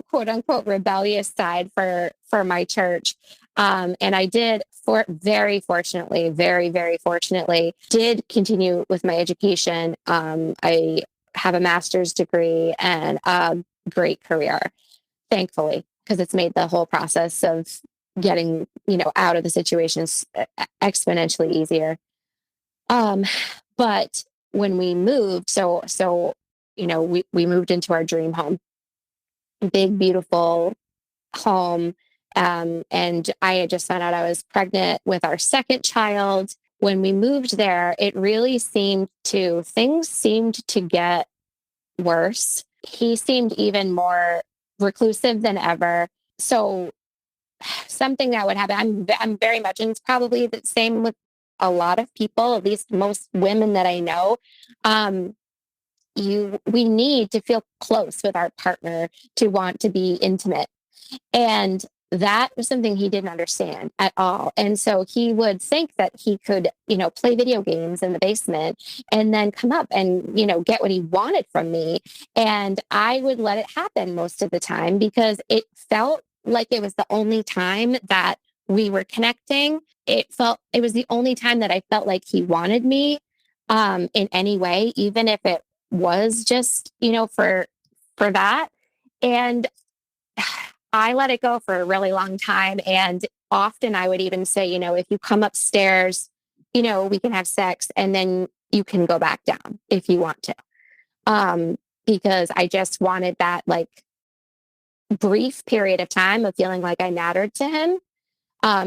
B: quote unquote, rebellious side for my church. And I did, very fortunately, very, very fortunately, did continue with my education. I have a master's degree and a great career, thankfully, because it's made the whole process of getting, out of the situations exponentially easier. But when we moved, we moved into our dream home, big, beautiful home. And I had just found out I was pregnant with our second child. When we moved there, things seemed to get worse. He seemed even more reclusive than ever. So something that would happen, I'm very much, and it's probably the same with a lot of people, at least most women that I know. We need to feel close with our partner to want to be intimate. And that was something he didn't understand at all. And so he would think that he could, play video games in the basement and then come up and, get what he wanted from me. And I would let it happen most of the time because it felt like it was the only time that we were connecting. It was the only time that I felt like he wanted me in any way, even if it was just, for that. And I let it go for a really long time. And often I would even say, if you come upstairs, we can have sex and then you can go back down if you want to. Because I just wanted that like brief period of time of feeling like I mattered to him.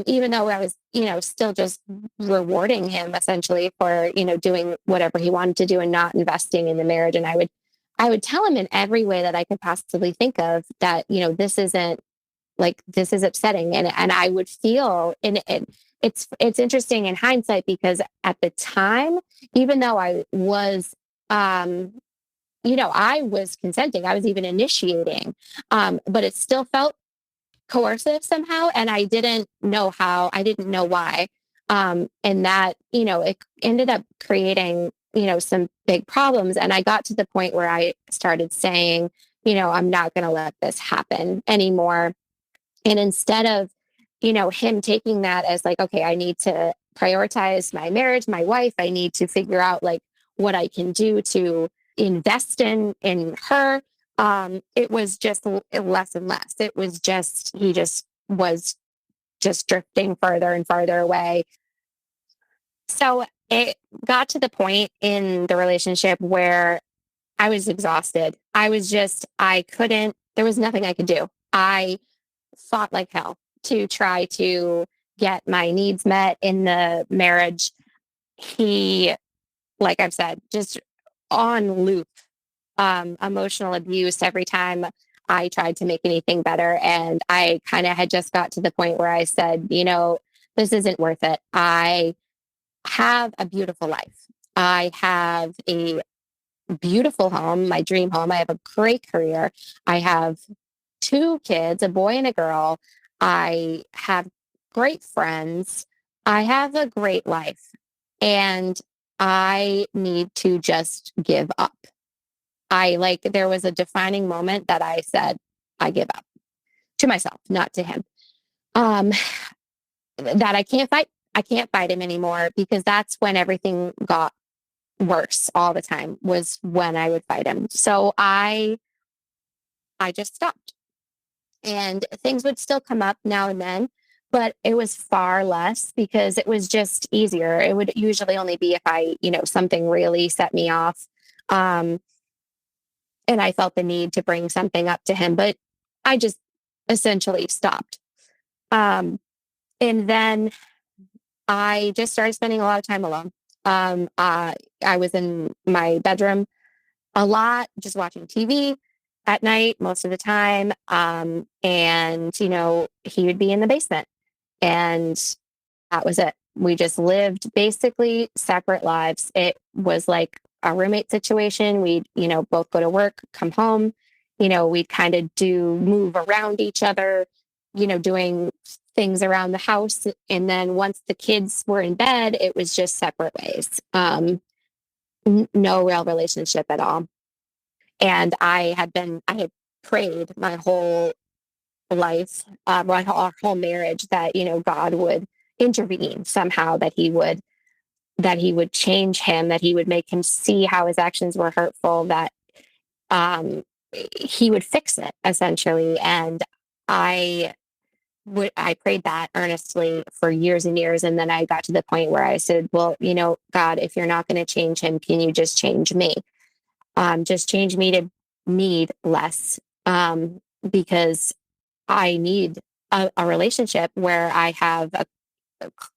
B: Even though I was, still just rewarding him essentially for, doing whatever he wanted to do and not investing in the marriage. And I would tell him in every way that I could possibly think of that, this is upsetting. And I would feel, and it's interesting in hindsight because at the time, even though I was, I was consenting. I was even initiating. But it still felt coercive somehow. And I didn't know how, I didn't know why. And that, it ended up creating, some big problems. And I got to the point where I started saying, I'm not going to let this happen anymore. And instead of, him taking that as like, okay, I need to prioritize my marriage, my wife, I need to figure out like what I can do to invest in her. It was just less and less. It was just, he just was just drifting further and farther away. So it got to the point in the relationship where I was exhausted. I couldn't, there was nothing I could do. I fought like hell to try to get my needs met in the marriage. He, like I've said, just on loop, emotional abuse every time I tried to make anything better. And I kind of had just got to the point where I said, this isn't worth it. I have a beautiful life. I have a beautiful home, my dream home. I have a great career. I have two kids, a boy and a girl. I have great friends. I have a great life. And I need to just give up. There was a defining moment that I said, I give up to myself, not to him. That I can't fight. I can't fight him anymore because that's when everything got worse all the time, was when I would fight him. So I just stopped, and things would still come up now and then, but it was far less because it was just easier. It would usually only be if something really set me off. And I felt the need to bring something up to him, but I just essentially stopped. And then I just started spending a lot of time alone. I was in my bedroom a lot, just watching TV at night most of the time. And, he would be in the basement, and that was it. We just lived basically separate lives. It was like a roommate situation. We'd, both go to work, come home, we'd kind of move around each other, doing things around the house. And then once the kids were in bed, it was just separate ways. No real relationship at all. And I had prayed my whole life, our whole marriage, that, God would intervene somehow, that he would change him, that he would make him see how his actions were hurtful, that he would fix it essentially. And I prayed that earnestly for years and years. And then I got to the point where I said, well, God, if you're not going to change him, can you just change me? Just change me to need less, because I need a relationship where I have a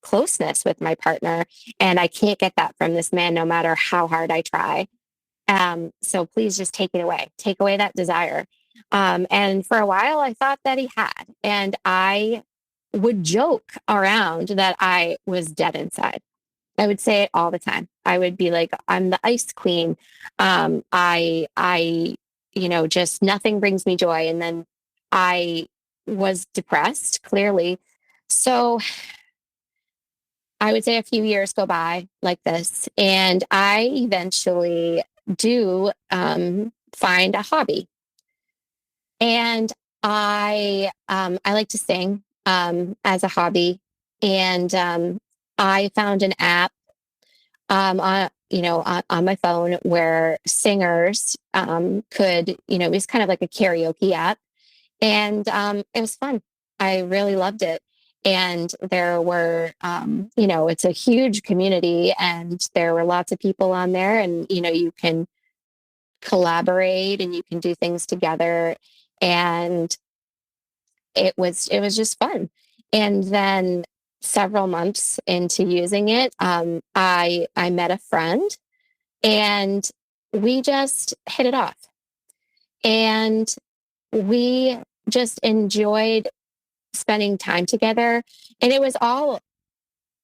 B: closeness with my partner, and I can't get that from this man no matter how hard I try. So please just take away that desire. And for a while I thought that he had, and I would joke around that I was dead inside. I would say it all the time. I would be like, I'm the ice queen. I, just nothing brings me joy. And then I was depressed, clearly. So I would say a few years go by like this, and I eventually do find a hobby. And I like to sing as a hobby, and I found an app on my phone where singers could, it was kind of like a karaoke app, and it was fun. I really loved it. And there were, it's a huge community, and there were lots of people on there, and, you can collaborate and you can do things together. And it was just fun. And then several months into using it, I met a friend, and we just hit it off. And we just enjoyed spending time together. And it was all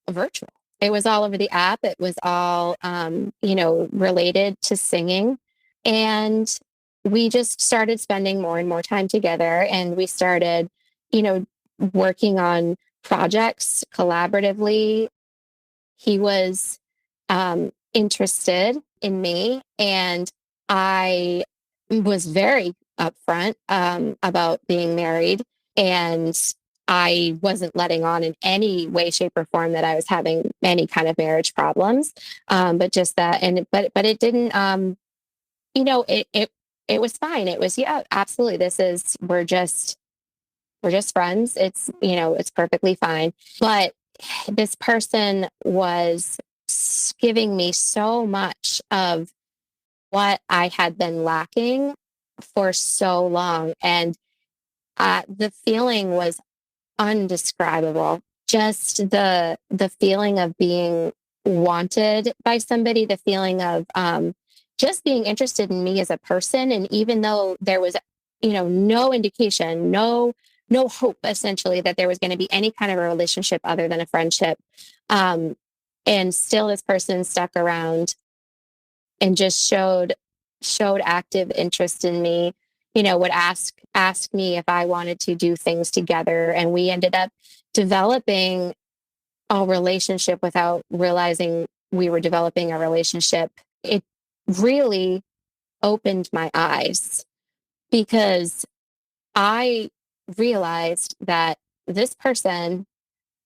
B: virtual. It was all over the app. It was all, related to singing. And we just started spending more and more time together. And we started, you know, working on projects collaboratively. He was interested in me, and I was very upfront about being married, and I wasn't letting on in any way, shape, or form that I was having any kind of marriage problems. But just that, and but it didn't. It was fine. It was, yeah, absolutely. We're just friends. It's, it's perfectly fine. But this person was giving me so much of what I had been lacking for so long. And the feeling was undescribable. Just the feeling of being wanted by somebody, the feeling of just being interested in me as a person. And even though there was, no indication, no hope essentially that there was going to be any kind of a relationship other than a friendship. Um, and still this person stuck around and just showed active interest in me, would ask me if I wanted to do things together. And we ended up developing a relationship without realizing we were developing a relationship. It really opened my eyes because I realized that this person,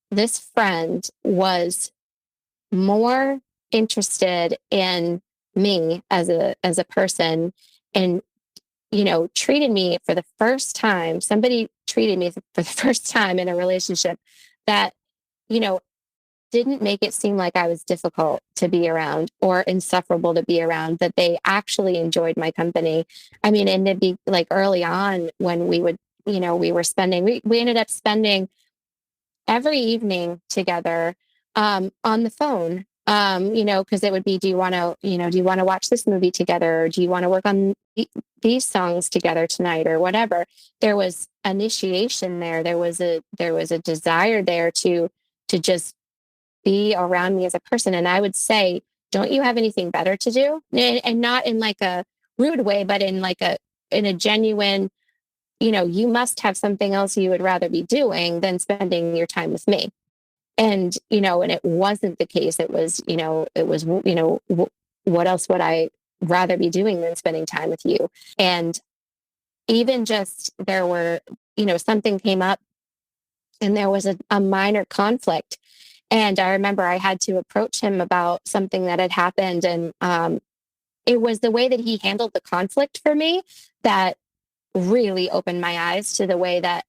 B: this friend, was more interested in me as a person, and treated me for the first time. Somebody treated me for the first time in a relationship that, you know didn't make it seem like I was difficult to be around or insufferable to be around, that they actually enjoyed my company. I mean, and it'd be like early on when we would, we ended up spending every evening together on the phone. Because it would be, do you want to watch this movie together? Or do you want to work on these songs together tonight or whatever? There was initiation there. There was a desire there to just be around me as a person. And I would say, don't you have anything better to do? And not in like a rude way, but in a genuine, you must have something else you would rather be doing than spending your time with me. And, and it wasn't the case. What else would I rather be doing than spending time with you? And even just there were, something came up and there was a minor conflict. And I remember I had to approach him about something that had happened. And it was the way that he handled the conflict for me that really opened my eyes to the way that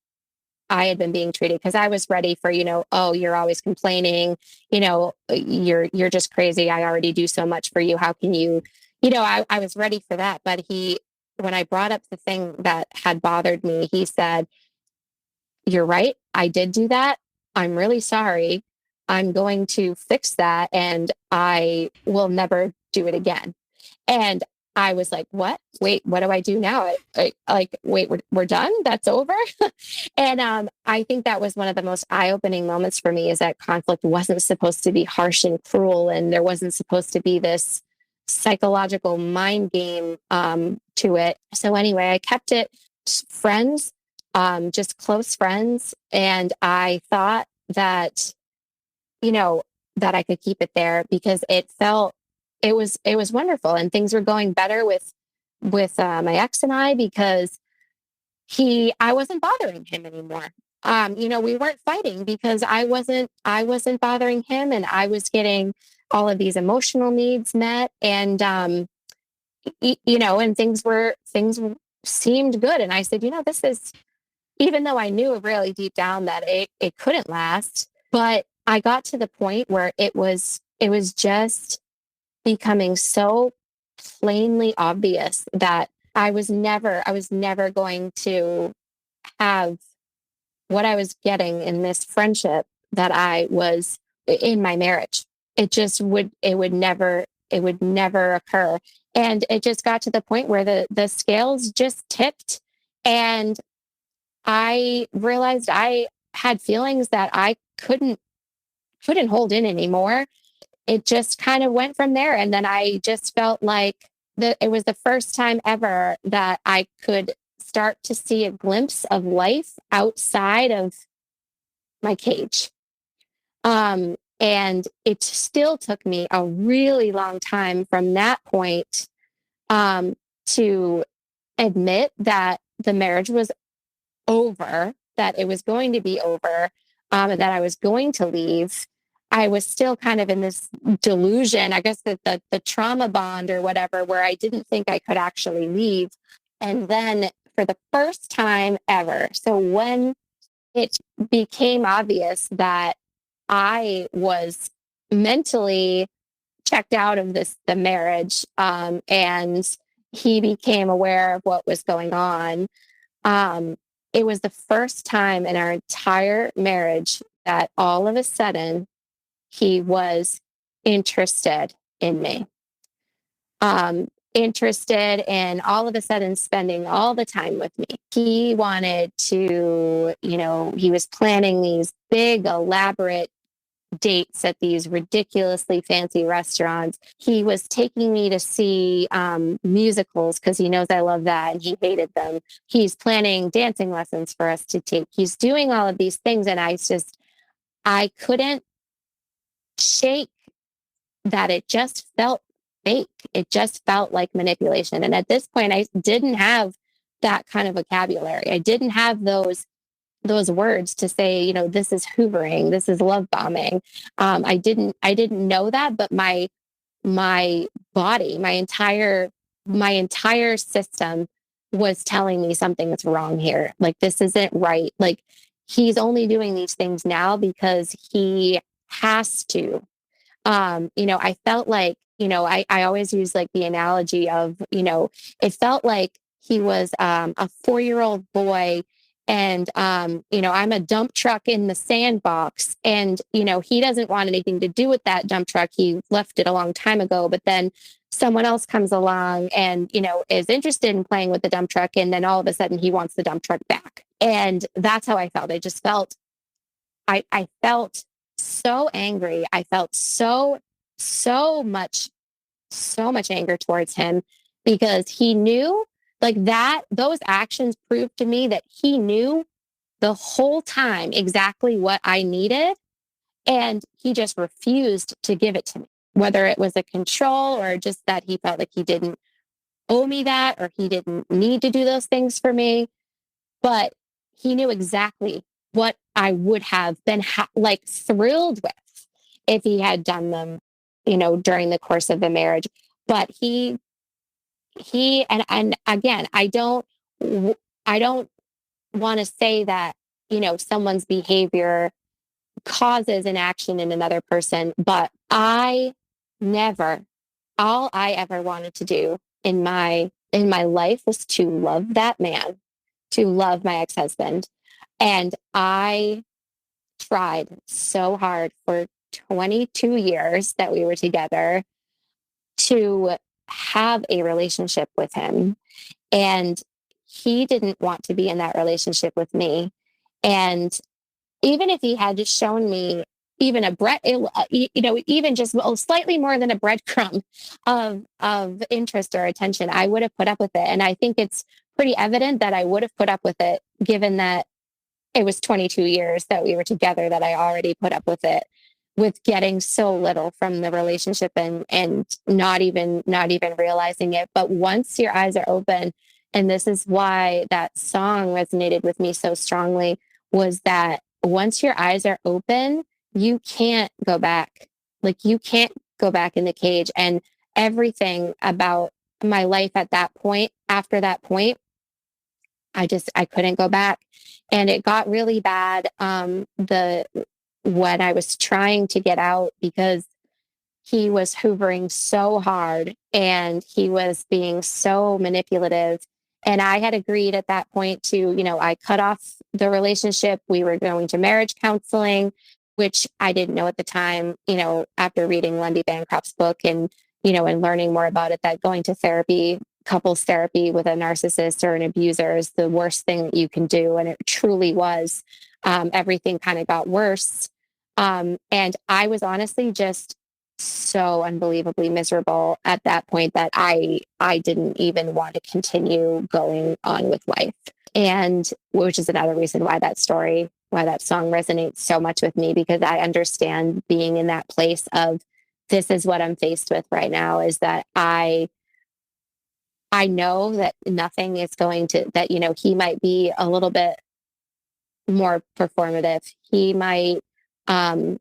B: I had been being treated, because I was ready for, oh, you're always complaining, you're just crazy. I already do so much for you. How can you, I was ready for that. But when I brought up the thing that had bothered me, he said, you're right. I did do that. I'm really sorry. I'm going to fix that and I will never do it again. And I was like, what? Wait, what do I do now? Wait, we're done? That's over? And I think that was one of the most eye-opening moments for me, is that conflict wasn't supposed to be harsh and cruel. And there wasn't supposed to be this psychological mind game to it. So anyway, I kept it friends, just close friends. And I thought that, that I could keep it there because it was wonderful, and things were going better with my ex and I, because I wasn't bothering him anymore. We weren't fighting because I wasn't bothering him, and I was getting all of these emotional needs met, and and things seemed good. And I said, this is, even though I knew really deep down that it couldn't last, but I got to the point where it was just becoming so plainly obvious that I was never going to have what I was getting in this friendship that I was in my marriage. It would never occur. And it just got to the point where the scales just tipped, and I realized I had feelings that I couldn't hold in anymore. It just kind of went from there. And then I just felt like it was the first time ever that I could start to see a glimpse of life outside of my cage. And it still took me a really long time from that point to admit that the marriage was over, that it was going to be over, and that I was going to leave. I was still kind of in this delusion, I guess that the trauma bond or whatever, where I didn't think I could actually leave. And then for the first time ever, so when it became obvious that I was mentally checked out of the marriage, and he became aware of what was going on. It was the first time in our entire marriage that all of a sudden he was interested in me. Interested in all of a sudden spending all the time with me. He wanted to, he was planning these big, elaborate dates at these ridiculously fancy restaurants. He was taking me to see musicals because he knows I love that and he hated them. He's planning dancing lessons for us to take. He's doing all of these things. And I couldn't shake that. It just felt fake. It just felt like manipulation. And at this point, I didn't have that kind of vocabulary. I didn't have those words to say, this is hoovering, this is love bombing. I didn't know that, but my body, my entire system was telling me something that's wrong here. Like, this isn't right. Like, he's only doing these things now because he has to. I felt like, I always use like the analogy of, it felt like he was a 4-year-old boy and, I'm a dump truck in the sandbox and, he doesn't want anything to do with that dump truck. He left it a long time ago, but then someone else comes along and, is interested in playing with the dump truck. And then all of a sudden he wants the dump truck back. And that's how I felt. I just felt, I felt so angry. I felt so much anger towards him because he knew, like, that those actions proved to me that he knew the whole time exactly what I needed. And he just refused to give it to me, whether it was a control or just that he felt like he didn't owe me that or he didn't need to do those things for me. But he knew exactly what I would have been thrilled with if he had done them, during the course of the marriage. But he and again, I don't want to say that, someone's behavior causes an action in another person, but all I ever wanted to do in my life was to love that man, to love my ex-husband. And I tried so hard for 22 years that we were together to have a relationship with him. And he didn't want to be in that relationship with me. And even if he had just shown me even even just slightly more than a breadcrumb of interest or attention, I would have put up with it. And I think it's pretty evident that I would have put up with it, given that it was 22 years that we were together, that I already put up with it, with getting so little from the relationship and not even realizing it. But once your eyes are open, and this is why that song resonated with me so strongly, was that once your eyes are open, you can't go back. Like, you can't go back in the cage. And everything about my life at that point, after that point, I couldn't go back. And it got really bad when I was trying to get out, because he was hoovering so hard and he was being so manipulative. And I had agreed at that point to, I cut off the relationship. We were going to marriage counseling, which I didn't know at the time, after reading Lundy Bancroft's book and learning more about it, that going to therapy, couples therapy with a narcissist or an abuser, is the worst thing that you can do. And it truly was. Everything kind of got worse. And I was honestly just so unbelievably miserable at that point that I didn't even want to continue going on with life. And which is another reason why that song resonates so much with me, because I understand being in that place of, this is what I'm faced with right now, is that I know that nothing is going to, that, he might be a little bit more performative. He might um,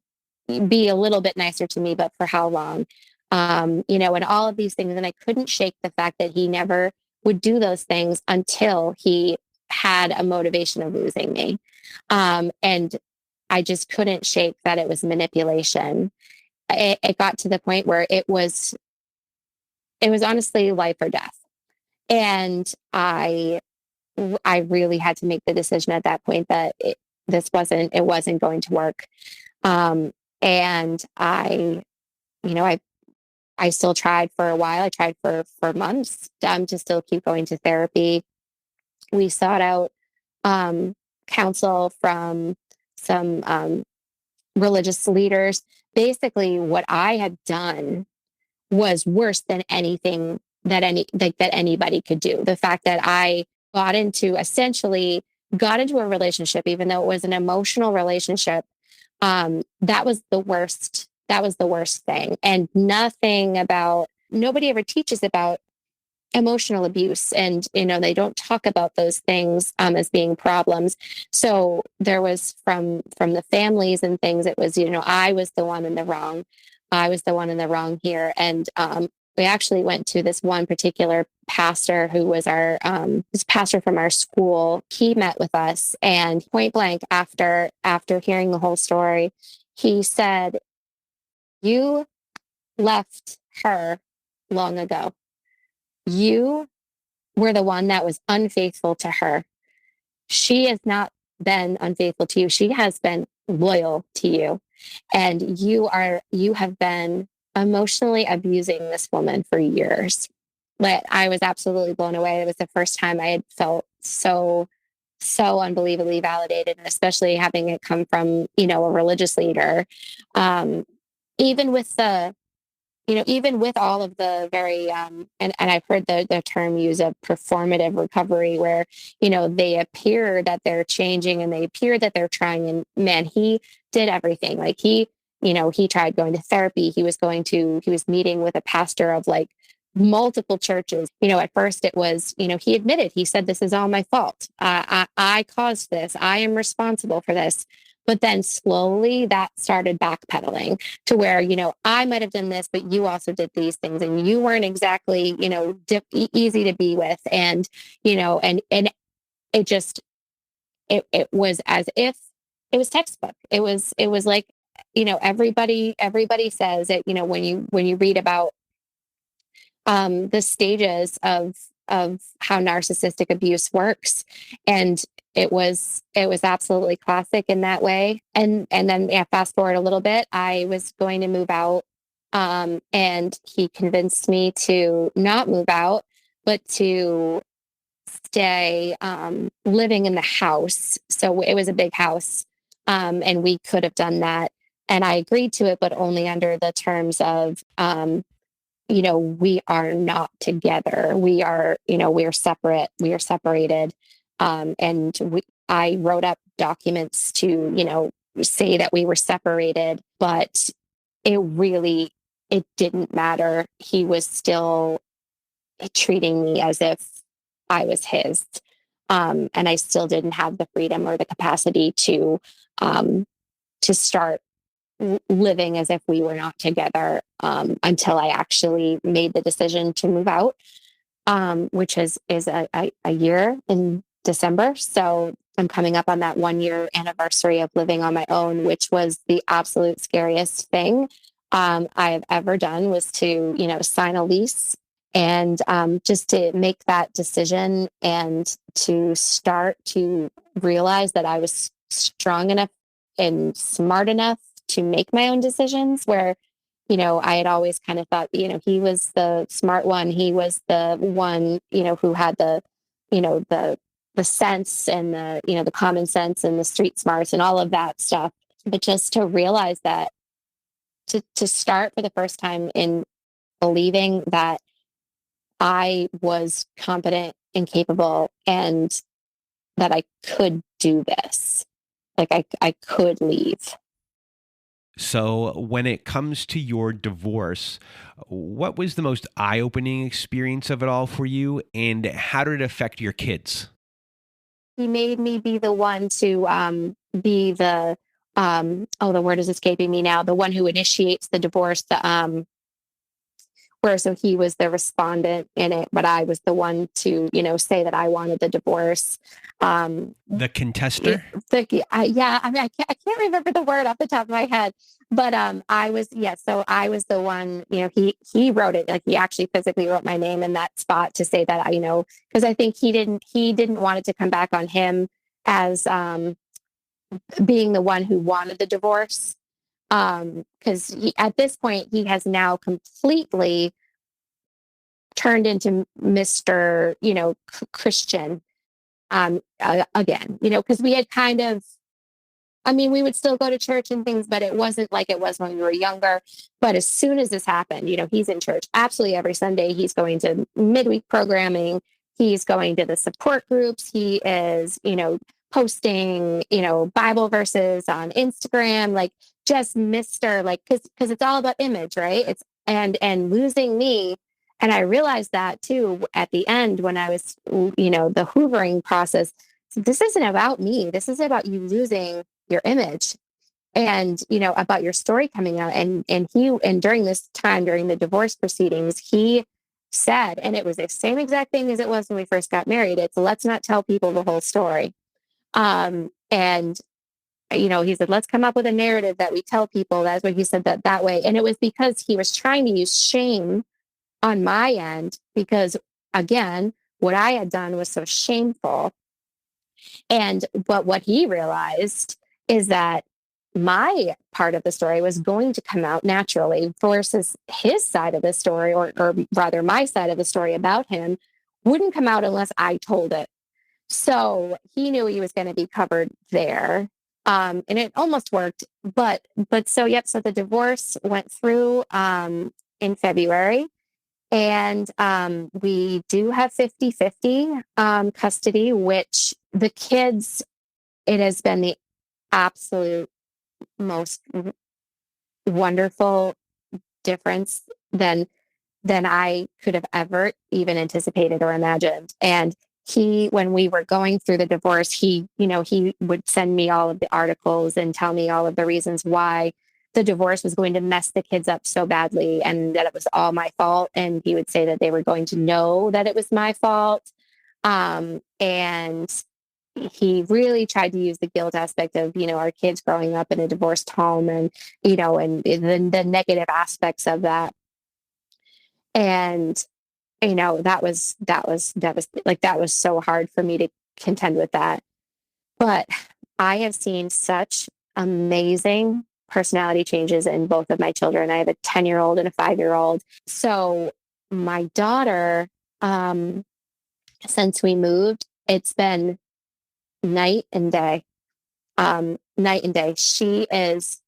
B: be a little bit nicer to me, but for how long? And all of these things. And I couldn't shake the fact that he never would do those things until he had a motivation of losing me. And I just couldn't shake that it was manipulation. It got to the point where it was honestly life or death. And I really had to make the decision at that point that it wasn't going to work. And I still tried for a while. I tried for months to still keep going to therapy. We sought out counsel from some religious leaders. Basically, what I had done was worse than anything that anybody could do. The fact that I got into a relationship, even though it was an emotional relationship, that was the worst. That was the worst thing. And nobody ever teaches about emotional abuse, and they don't talk about those things as being problems. So there was from the families and things, it was, I was the one in the wrong. I was the one in the wrong here. And we actually went to this one particular pastor who was this pastor from our school. He met with us, and point blank, after hearing the whole story, he said, "You left her long ago. You were the one that was unfaithful to her. She has not been unfaithful to you. She has been loyal to you. And you have been emotionally abusing this woman for years." But I was absolutely blown away. It was the first time I had felt so unbelievably validated, and especially having it come from, a religious leader. Even with even with all of the very, and I've heard the term used of performative recovery, where, they appear that they're changing and they appear that they're trying. And man, he did everything. Like he tried going to therapy. He was meeting with a pastor of like multiple churches. At first it was, he admitted, he said, "This is all my fault. I caused this. I am responsible for this." But then slowly that started backpedaling to where, I might have done this, but you also did these things, and you weren't exactly, easy to be with. And, and it just, it was as if it was textbook. It was like, everybody says it, when you read about the stages of how narcissistic abuse works. And it was absolutely classic in that way. And then fast forward a little bit, I was going to move out, and he convinced me to not move out, but to stay living in the house. So it was a big house, and we could have done that. And I agreed to it, but only under the terms of we are not together. We are, we are separate. We are separated. I wrote up documents to, say that we were separated, but it didn't matter. He was still treating me as if I was his. And I still didn't have the freedom or the capacity to start living as if we were not together, until I actually made the decision to move out, which is a year in December. So I'm coming up on that 1 year anniversary of living on my own, which was the absolute scariest thing I've ever done, was to, sign a lease and just to make that decision and to start to realize that I was strong enough and smart enough to make my own decisions, where, I had always kind of thought, he was the smart one. He was the one, who had the sense and the common sense and the street smarts and all of that stuff. But just to realize that to start for the first time in believing that I was competent and capable and that I could do this. Like I could leave.
A: So, when it comes to your divorce, what was the most eye opening experience of it all for you? And how did it affect your kids?
B: He made me be the one to be the oh, the word is escaping me now, the one who initiates the divorce, the where so he was the respondent in it, but I was the one to, say that I wanted the divorce.
A: The contester?
B: Yeah, I mean, I can't remember the word off the top of my head, but I was, yeah, so I was the one, he wrote it, like he actually physically wrote my name in that spot to say that, because I think he didn't want it to come back on him as being the one who wanted the divorce. Because at this point, he has now completely turned into Mr. Christian again, because we had kind of, I mean, we would still go to church and things, but it wasn't like it was when we were younger. But as soon as this happened, he's in church absolutely every Sunday. He's going to midweek programming. He's going to the support groups. He is, posting, Bible verses on Instagram, like just Mr. like, cause it's all about image, right? And losing me. And I realized that too at the end when I was, the hoovering process. This isn't about me. This is about you losing your image and about your story coming out, and during this time, during the divorce proceedings, he said, and it was the same exact thing as it was when we first got married, it's let's not tell people the whole story. And he said, let's come up with a narrative that we tell people. That's what he said, that way. And it was because he was trying to use shame on my end, because again, what I had done was so shameful. But what he realized is that my part of the story was going to come out naturally versus his side of the story, or rather my side of the story about him wouldn't come out unless I told it. So he knew he was going to be covered there. And it almost worked, but so, yep. So the divorce went through, in February, and we do have 50-50 custody, which the kids, it has been the absolute most wonderful difference than I could have ever even anticipated or imagined. And when we were going through the divorce, he would send me all of the articles and tell me all of the reasons why the divorce was going to mess the kids up so badly and that it was all my fault. And he would say that they were going to know that it was my fault. And he really tried to use the guilt aspect of, our kids growing up in a divorced home, and, and the negative aspects of that. And, that was devastating. Like, that was so hard for me to contend with that. But I have seen such amazing personality changes in both of my children. I have a 10-year-old and a 5-year-old. So my daughter, since we moved, it's been night and day. Night and day. She is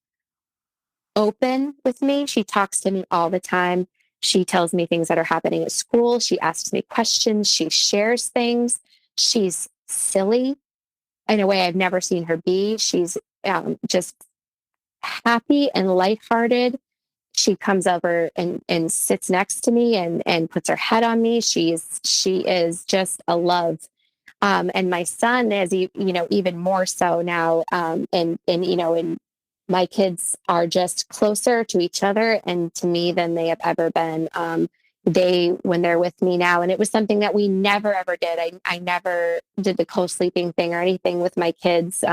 B: open with me. She talks to me all the time. She tells me things that are happening at school. She asks me questions. She shares things. She's silly in a way I've never seen her be. She's just happy and lighthearted. She comes over and sits next to me and puts her head on me. She is just a love. And my son is, even more so now. And my kids are just closer to each other and to me than they have ever been. When they're with me now, and it was something that we never, ever did. I never did the co-sleeping thing or anything with my kids.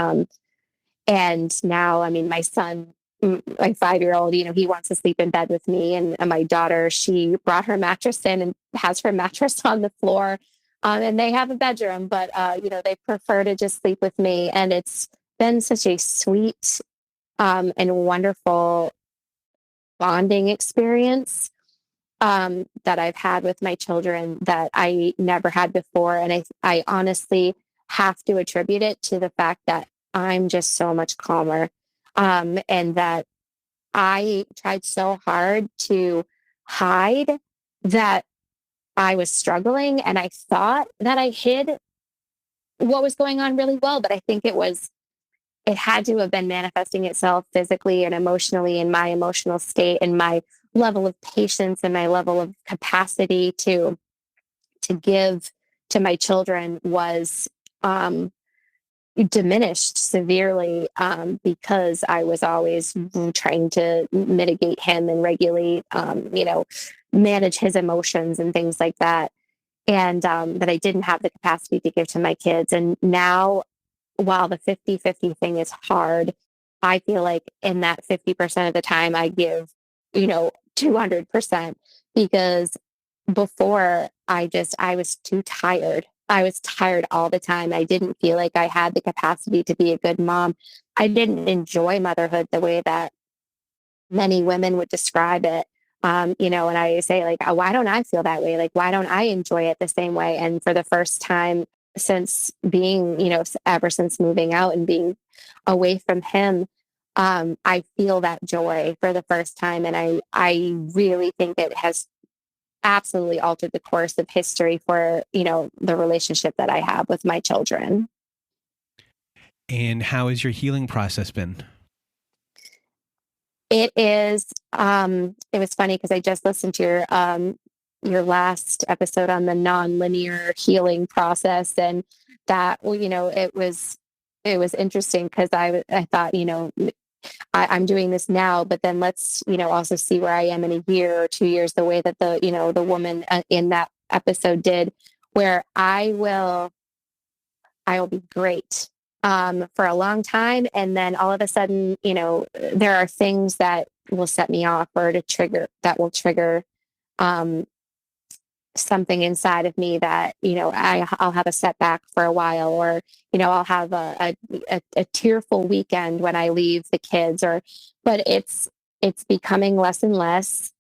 B: And now, I mean, my son, my 5-year-old, he wants to sleep in bed with me. And my daughter, she brought her mattress in and has her mattress on the floor. And they have a bedroom, but, they prefer to just sleep with me. And it's been such a sweet and wonderful bonding experience that I've had with my children that I never had before. And I honestly have to attribute it to the fact that I'm just so much calmer, and that I tried so hard to hide that I was struggling, and I thought that I hid what was going on really well, but I think it had to have been manifesting itself physically and emotionally in my emotional state and my level of patience and my level of capacity to give to my children was diminished severely, because I was always trying to mitigate him and regulate, manage his emotions and things like that. And that I didn't have the capacity to give to my kids. And now, while the 50-50 thing is hard, I feel like in that 50% of the time I give, 200%, because before I was too tired. I was tired all the time. I didn't feel like I had the capacity to be a good mom. I didn't enjoy motherhood the way that many women would describe it. And I say, like, why don't I feel that way? Like, why don't I enjoy it the same way? And for the first time since being, ever since moving out and being away from him, I feel that joy for the first time. And I really think it has absolutely altered the course of history for, the relationship that I have with my children.
A: And how has your healing process been?
B: It is, it was funny because I just listened to your last episode on the nonlinear healing process. And that, well, it was interesting because I thought, I'm doing this now, but then let's, also see where I am in a year or 2 years, the way that the woman in that episode did, where I will be great for a long time. And then all of a sudden, there are things that will set me off or that will trigger um, something inside of me that, I'll have a setback for a while, or, I'll have a tearful weekend when I leave the kids, but it's becoming less and less.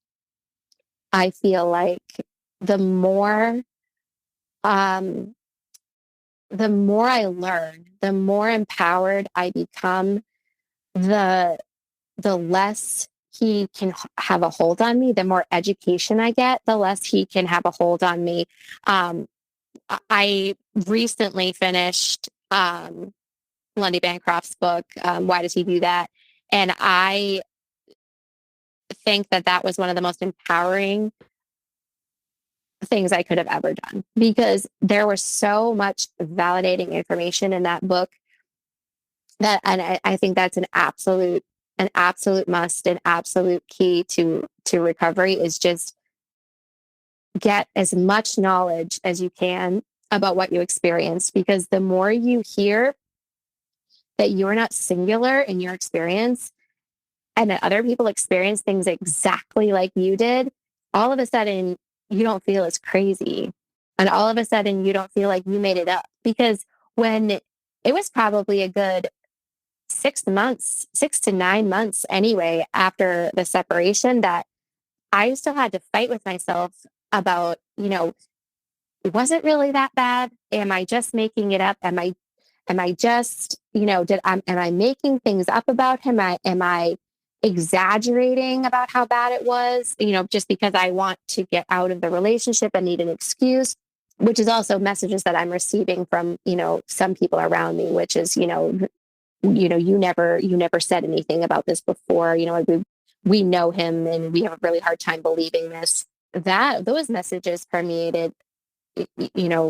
B: I feel like the more, um, the more I learn, the more empowered I become, the less he can have a hold on me. The more education I get, the less he can have a hold on me. Um, I recently finished Lundy Bancroft's book, Why Does He Do That? And I think that was one of the most empowering things I could have ever done, because there was so much validating information in that book and I think that's an absolute must, an absolute key to recovery, is just get as much knowledge as you can about what you experienced, because the more you hear that you're not singular in your experience and that other people experience things exactly like you did, all of a sudden you don't feel as crazy. And all of a sudden you don't feel like you made it up, because when it was probably a good 6 to 9 months anyway, after the separation, that I still had to fight with myself about, was it really that bad? Am I just making it up? Am I just, am I making things up about him? Am I exaggerating about how bad it was, just because I want to get out of the relationship and need an excuse, which is also messages that I'm receiving from, some people around me, which is, you never said anything about this before, we know him and we have a really hard time believing this. That those messages permeated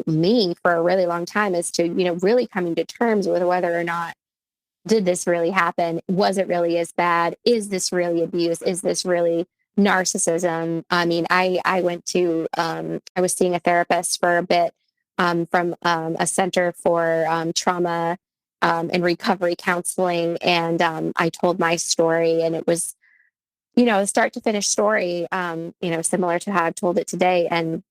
B: me for a really long time, as to really coming to terms with whether or not, did this really happen? Was it really as bad? Is this really abuse? Is this really narcissism? I mean, I went to I was seeing a therapist for a bit, from a center for trauma and recovery counseling, and I told my story, and it was, a start to finish story, similar to how I've told it today. And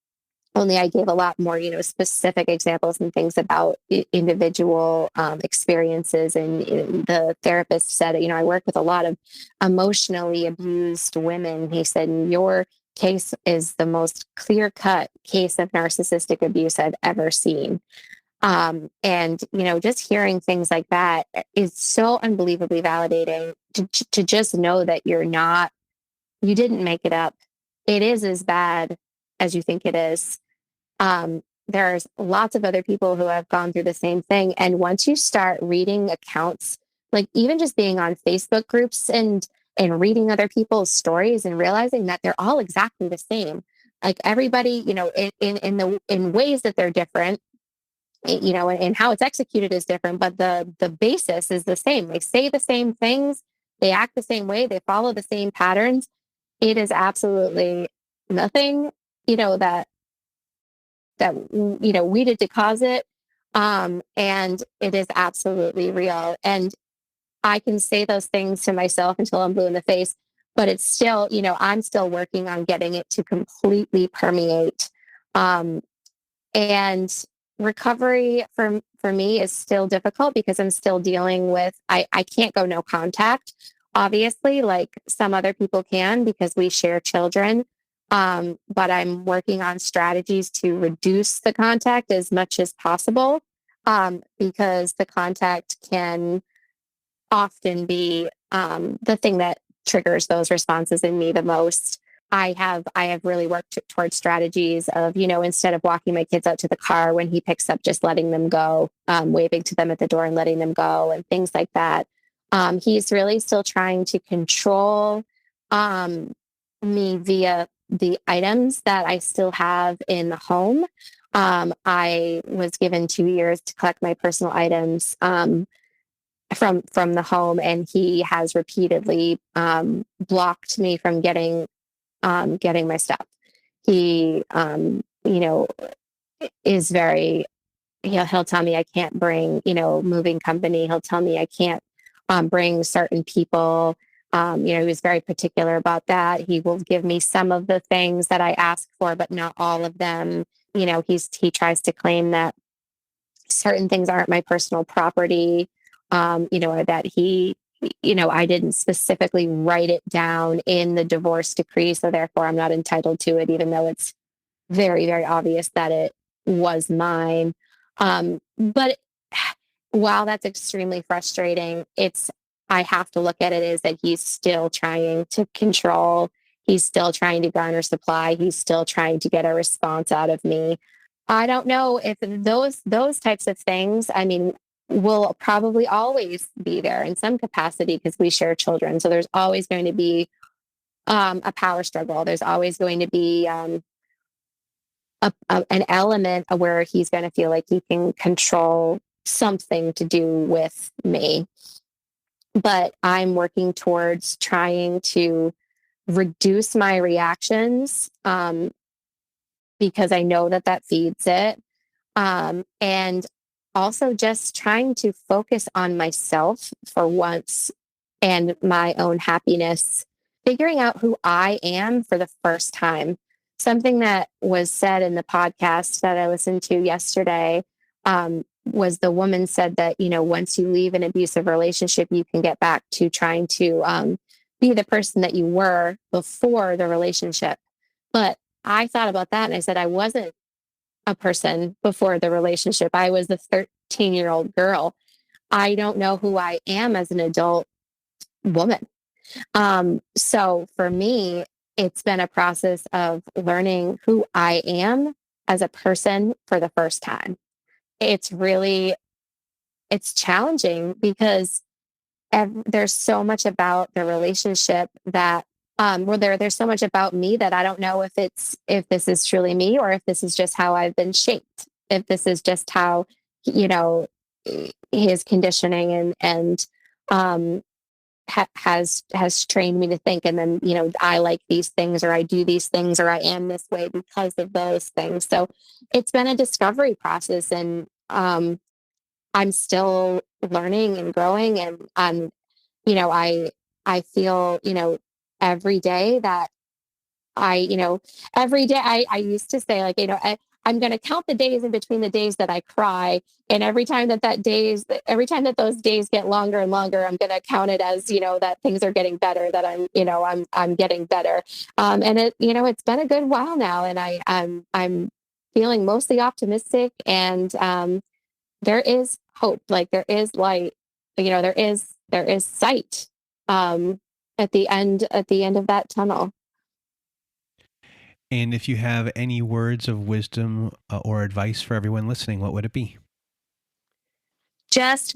B: only I gave a lot more, specific examples and things about individual experiences. And the therapist said, I work with a lot of emotionally abused women. He said, your case is the most clear-cut case of narcissistic abuse I've ever seen. And, just hearing things like that is so unbelievably validating to just know that you didn't make it up. It is as bad as you think it is. There's lots of other people who have gone through the same thing. And once you start reading accounts, like even just being on Facebook groups and reading other people's stories and realizing that they're all exactly the same. Like everybody, in ways that they're different, and how it's executed is different, but the basis is the same. They say the same things, they act the same way, they follow the same patterns. It is absolutely nothing, that we did to cause it. And it is absolutely real. And I can say those things to myself until I'm blue in the face, but it's still, I'm still working on getting it to completely permeate. Um, and recovery for me is still difficult because I'm still dealing with, I can't go no contact, obviously, like some other people can because we share children. But I'm working on strategies to reduce the contact as much as possible, because the contact can often be the thing that triggers those responses in me the most. I have really worked towards strategies of, instead of walking my kids out to the car when he picks up, just letting them go, waving to them at the door and letting them go and things like that. He's really still trying to control me via the items that I still have in the home. I was given 2 years to collect my personal items from the home, and he has repeatedly blocked me from getting my stuff. He, is very, he'll tell me I can't bring, moving company. He'll tell me I can't bring certain people. He was very particular about that. He will give me some of the things that I ask for, but not all of them. He tries to claim that certain things aren't my personal property, or that I didn't specifically write it down in the divorce decree. So therefore I'm not entitled to it, even though it's very, very obvious that it was mine. But while that's extremely frustrating, I have to look at it as that he's still trying to control. He's still trying to garner supply. He's still trying to get a response out of me. I don't know if those types of things, I mean, will probably always be there in some capacity because we share children. So there's always going to be a power struggle. There's always going to be an element where he's going to feel like he can control something to do with me. But I'm working towards trying to reduce my reactions, because I know that feeds it. And also just trying to focus on myself for once and my own happiness, figuring out who I am for the first time. Something that was said in the podcast that I listened to yesterday, was the woman said that, once you leave an abusive relationship, you can get back to trying to be the person that you were before the relationship. But I thought about that and I said, I wasn't a person before the relationship. I was a 13-year-old girl. I don't know who I am as an adult woman. So for me, it's been a process of learning who I am as a person for the first time. It's challenging because there's so much about the relationship that there's so much about me that I don't know if this is truly me or if this is just how I've been shaped, if this is just how, his conditioning and has trained me to think. And then, I like these things or I do these things or I am this way because of those things. So it's been a discovery process, and I'm still learning and growing, and I feel, every day that every day I used to say, like, I'm going to count the days in between the days that I cry. And every time every time that those days get longer and longer, I'm going to count it as, that things are getting better, that I'm getting better. And it's been a good while now, and I'm feeling mostly optimistic, and, there is hope, like there is light, there is sight at the end of that tunnel.
A: And if you have any words of wisdom or advice for everyone listening, what would it be?
B: Just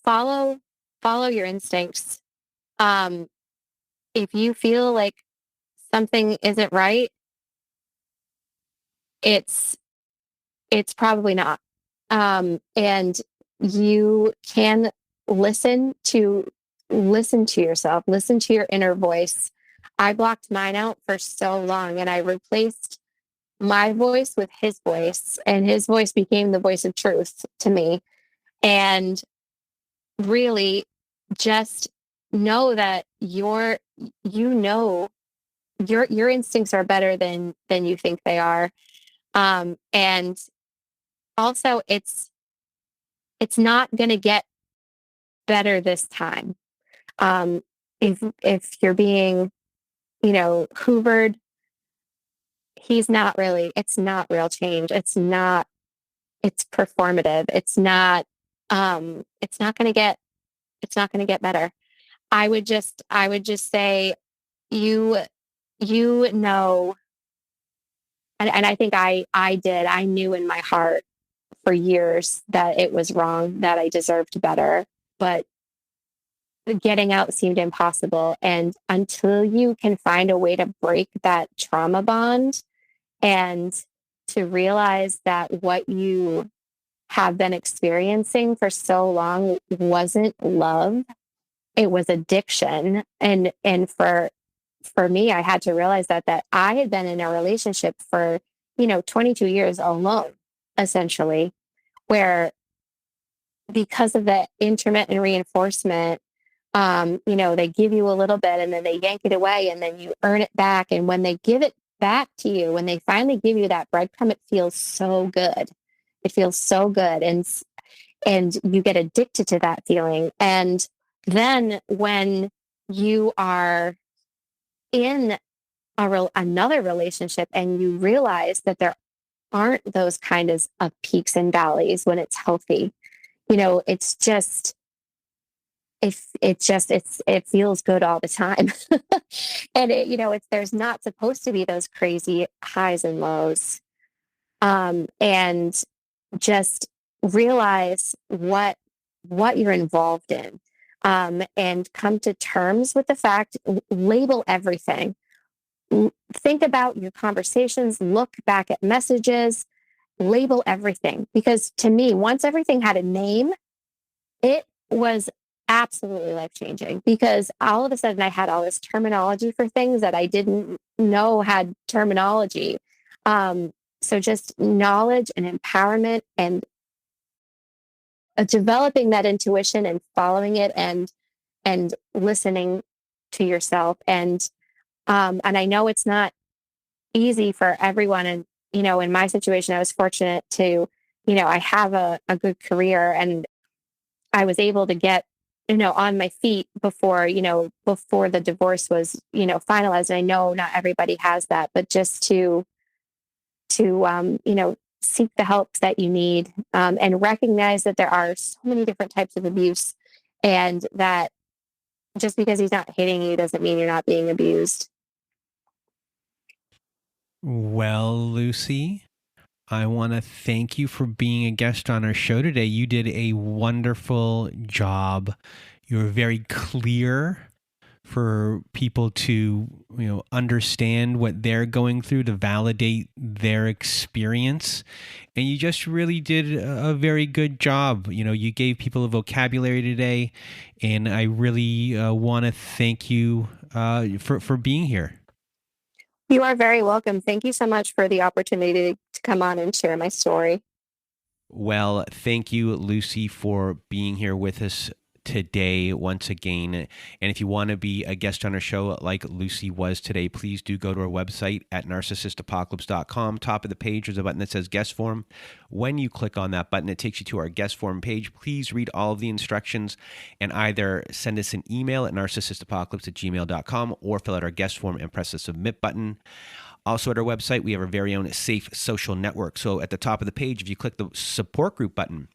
B: follow your instincts. If you feel like something isn't right, it's probably not. And you can listen to yourself, listen to your inner voice. I blocked mine out for so long, and I replaced my voice with his voice, and his voice became the voice of truth to me. And really just know that your instincts are better than you think they are. And also it's not going to get better this time. If you're being, hoovered, it's not real change. It's performative. It's not going to get, better. I would just say, you, know, and I think I knew in my heart for years that it was wrong, that I deserved better, but getting out seemed impossible. And until you can find a way to break that trauma bond and to realize that what you have been experiencing for so long wasn't love, it was addiction. And for me, I had to realize that I had been in a relationship for, 22 years alone, essentially, where because of the intermittent reinforcement, they give you a little bit and then they yank it away and then you earn it back. And when they give it back to you, when they finally give you that breadcrumb, it feels so good. It feels so good. And you get addicted to that feeling. And then when you are in another relationship and you realize that there aren't those kinds of peaks and valleys when it's healthy, it's just, it feels good all the time. And there's not supposed to be those crazy highs and lows. And just realize what you're involved in, and come to terms with the fact, label everything. Think about your conversations, look back at messages, label everything. Because to me, once everything had a name, it was absolutely life-changing, because all of a sudden I had all this terminology for things that I didn't know had terminology. So just knowledge and empowerment and developing that intuition and following it and listening to yourself. And I know it's not easy for everyone. And, in my situation, I was fortunate to, I have a good career, and I was able to get, on my feet before the divorce was, finalized. And I know not everybody has that, but just to seek the help that you need, and recognize that there are so many different types of abuse, and that just because he's not hitting you doesn't mean you're not being abused.
A: Well, Lucy, I want to thank you for being a guest on our show today. You did a wonderful job. You were very clear for people to, understand what they're going through, to validate their experience. And you just really did a very good job. You gave people a vocabulary today, and I really want to thank you for being here.
B: You are very welcome. Thank you so much for the opportunity to come on and share my story.
A: Well, thank you, Lucy, for being here with us today once again. And if you want to be a guest on our show like Lucy was today, please do go to our website at narcissistapocalypse.com. Top of the page, there's a button that says guest form. When you click on that button, it takes you to our guest form page. Please read all of the instructions and either send us an email at narcissistapocalypse@gmail.com or fill out our guest form and press the submit button. Also at our website, we have our very own safe social network. So at the top of the page, if you click the support group button,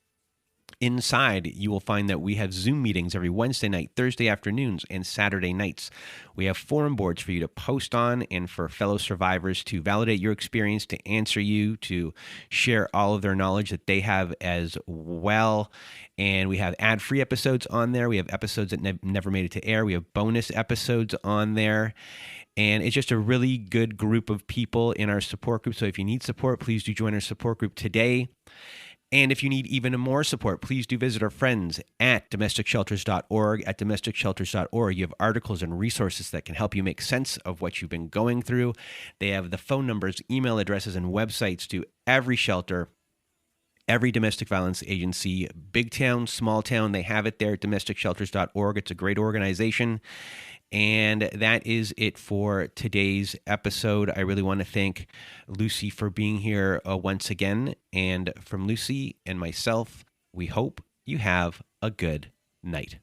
A: Inside, you will find that we have Zoom meetings every Wednesday night, Thursday afternoons, and Saturday nights. We have forum boards for you to post on and for fellow survivors to validate your experience, to answer you, to share all of their knowledge that they have as well. And we have ad-free episodes on there. We have episodes that never made it to air. We have bonus episodes on there. And it's just a really good group of people in our support group. So if you need support, please do join our support group today. And if you need even more support, please do visit our friends at domesticshelters.org. At domesticshelters.org, you have articles and resources that can help you make sense of what you've been going through. They have the phone numbers, email addresses, and websites to every shelter, every domestic violence agency, big town, small town. They have it there at domesticshelters.org. It's a great organization. And that is it for today's episode. I really want to thank Lucy for being here once again. And from Lucy and myself, we hope you have a good night.